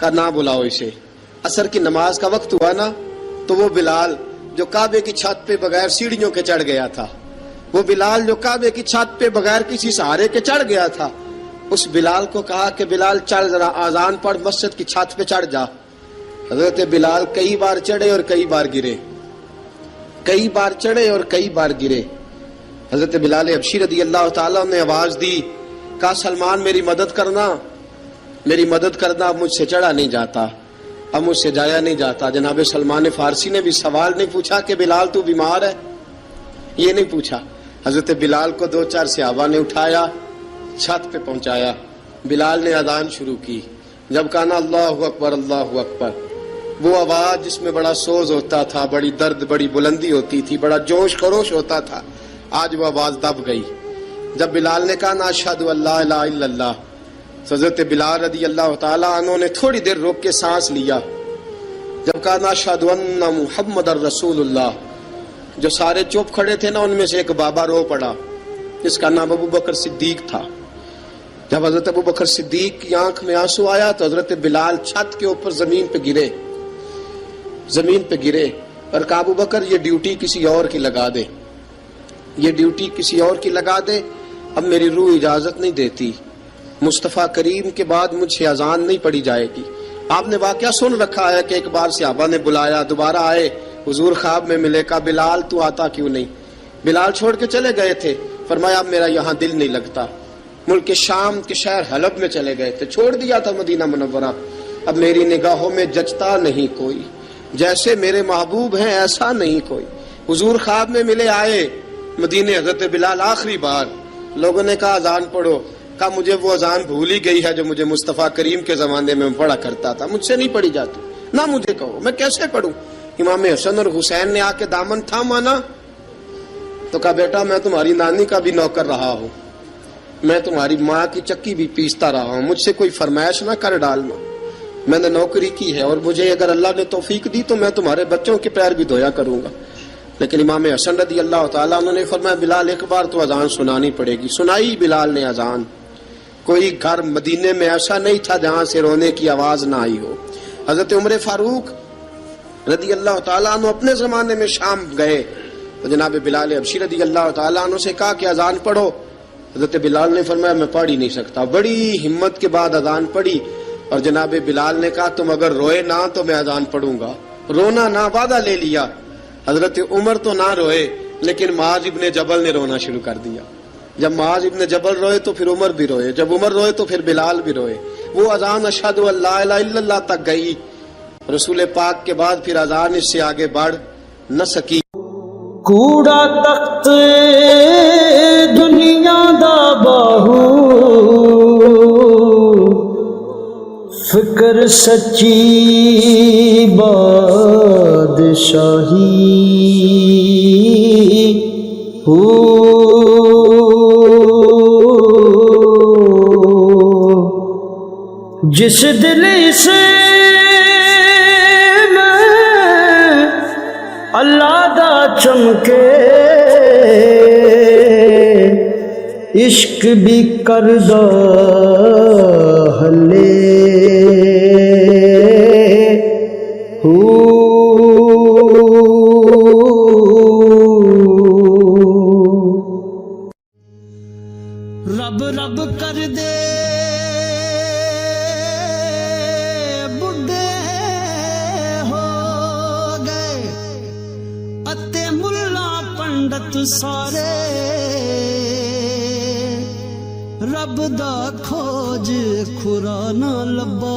کہا نہ بلاؤ اسے. عصر کی نماز کا وقت ہوا نا تو وہ بلال جو کعبے کی چھت پہ بغیر سیڑھیوں کے چڑھ گیا تھا, وہ بلال جو کعبے کی چھت پہ بغیر کسی سہارے کے چڑھ گیا تھا, اس بلال کو کہا کہ بلال چل ذرا آذان پڑھ مسجد کی چھت پہ چڑھ جا. حضرت بلال کئی بار چڑھے اور کئی بار گرے, کئی بار چڑھے اور کئی بار گرے. حضرت بلال حبشی رضی اللہ تعالیٰ نے آواز دی, کہا سلمان میری مدد کرنا, میری مدد کرنا, اب مجھ سے چڑھا نہیں جاتا, اب مجھ سے جایا نہیں جاتا. جناب سلمان فارسی نے بھی سوال نہیں پوچھا کہ بلال تو بیمار ہے, یہ نہیں پوچھا. حضرت بلال کو 2-4 صحابہ نے اٹھایا, چھت پہ پہنچایا. بلال نے اذان شروع کی. جب کہا نا اللہ اکبر اللہ اکبر, وہ آواز جس میں بڑا سوز ہوتا تھا, بڑی درد, بڑی بلندی ہوتی تھی, بڑا جوش خروش ہوتا تھا, آج وہ آواز دب گئی. جب بلال نے کہا نا اشہد ان لا الہ الا اللہ, حضرت بلال رضی اللہ تعالیٰ عنہ نے تھوڑی دیر روک کے سانس لیا. جب کہا نا اشہد ان محمد الرسول اللہ, جو سارے چپ کھڑے تھے نا ان میں سے ایک بابا رو پڑا جس کا نام ابو بکر صدیق تھا. جب حضرت ابو بکر صدیق کی آنکھ میں آنسو آیا تو حضرت بلال چھت کے اوپر زمین پہ گرے, زمین پہ گرے اور کہا ابو بکر یہ ڈیوٹی کسی اور کی لگا دے, یہ ڈیوٹی کسی اور کی لگا دے, اب میری روح اجازت نہیں دیتی, مصطفیٰ کریم کے بعد مجھ سے اذان نہیں پڑھی جائے گی. آپ نے واقعہ سن رکھا ہے کہ ایک بار صحابہ نے بلایا, دوبارہ آئے, حضور خواب میں ملے, کہا بلال تو آتا کیوں نہیں. بلال چھوڑ کے چلے گئے تھے. فرمایا اب میرا یہاں دل نہیں لگتا. ملک شام کے شہر حلب میں چلے گئے تھے, چھوڑ دیا تھا مدینہ منورہ. اب میری نگاہوں میں جچتا نہیں کوئی, جیسے میرے محبوب ہیں ایسا نہیں کوئی. حضور خواب میں ملے, آئے مدینے. حضرت بلال آخری بار, لوگوں نے کہا اذان پڑھو. کہا مجھے وہ اذان بھول ہی گئی ہے جو مجھے مصطفیٰ کریم کے زمانے میں پڑھا کرتا تھا, مجھ سے نہیں پڑھی جاتی. نہ مجھے کہو, میں کیسے پڑھوں. امام حسن اور حسین نے آ کے دامن تھاما نا تو کہا بیٹا میں تمہاری نانی کا بھی نوکر رہا ہوں, میں تمہاری ماں کی چکی بھی پیستا رہا ہوں, مجھ سے کوئی فرمائش نہ کر ڈالنا, میں نے نوکری کی ہے, اور مجھے اگر اللہ نے توفیق دی تو میں تمہارے بچوں کے پیر بھی دھویا کروں گا. لیکن امام حسن رضی اللہ تعالیٰ عنہ نے فرمایا بلال ایک بار تو اذان سنانی پڑے گی. سنائی بلال نے اذان. کوئی گھر مدینے میں ایسا نہیں تھا جہاں سے رونے کی آواز نہ آئی ہو. حضرت عمر فاروق رضی اللہ تعالیٰ عنہ اپنے زمانے میں شام گئے تو جناب بلال حبشی رضی اللہ تعالیٰ عنہ سے کہا کہ اذان پڑھو. حضرت بلال نے فرمایا میں پڑھ ہی نہیں سکتا. بڑی ہمت کے بعد اذان پڑھی اور جناب بلال نے کہا تم اگر روئے نہ تو میں اذان پڑھوں گا. رونا نہ, وعدہ لے لیا. حضرت عمر تو نہ روئے لیکن معاذ ابن جبل نے رونا شروع کر دیا. جب معاذ ابن جبل روئے تو پھر عمر بھی روئے, جب عمر روئے تو پھر بلال بھی روئے. وہ اذان اشہد ان لا الہ الا اللہ تک گئی. رسول پاک کے بعد پھر اذان اس سے آگے بڑھ نہ سکی. کوڑا تخت دنیا دا باہو, فکر سچی بادشاہی جس دل سے میں اللہ دا چمکے عشق بھی کردہ ہلے رب رب کر دے بڈھے ہو گئے اتے ملا پنڈت سارے رب دا کھوج کھرا نہ لبا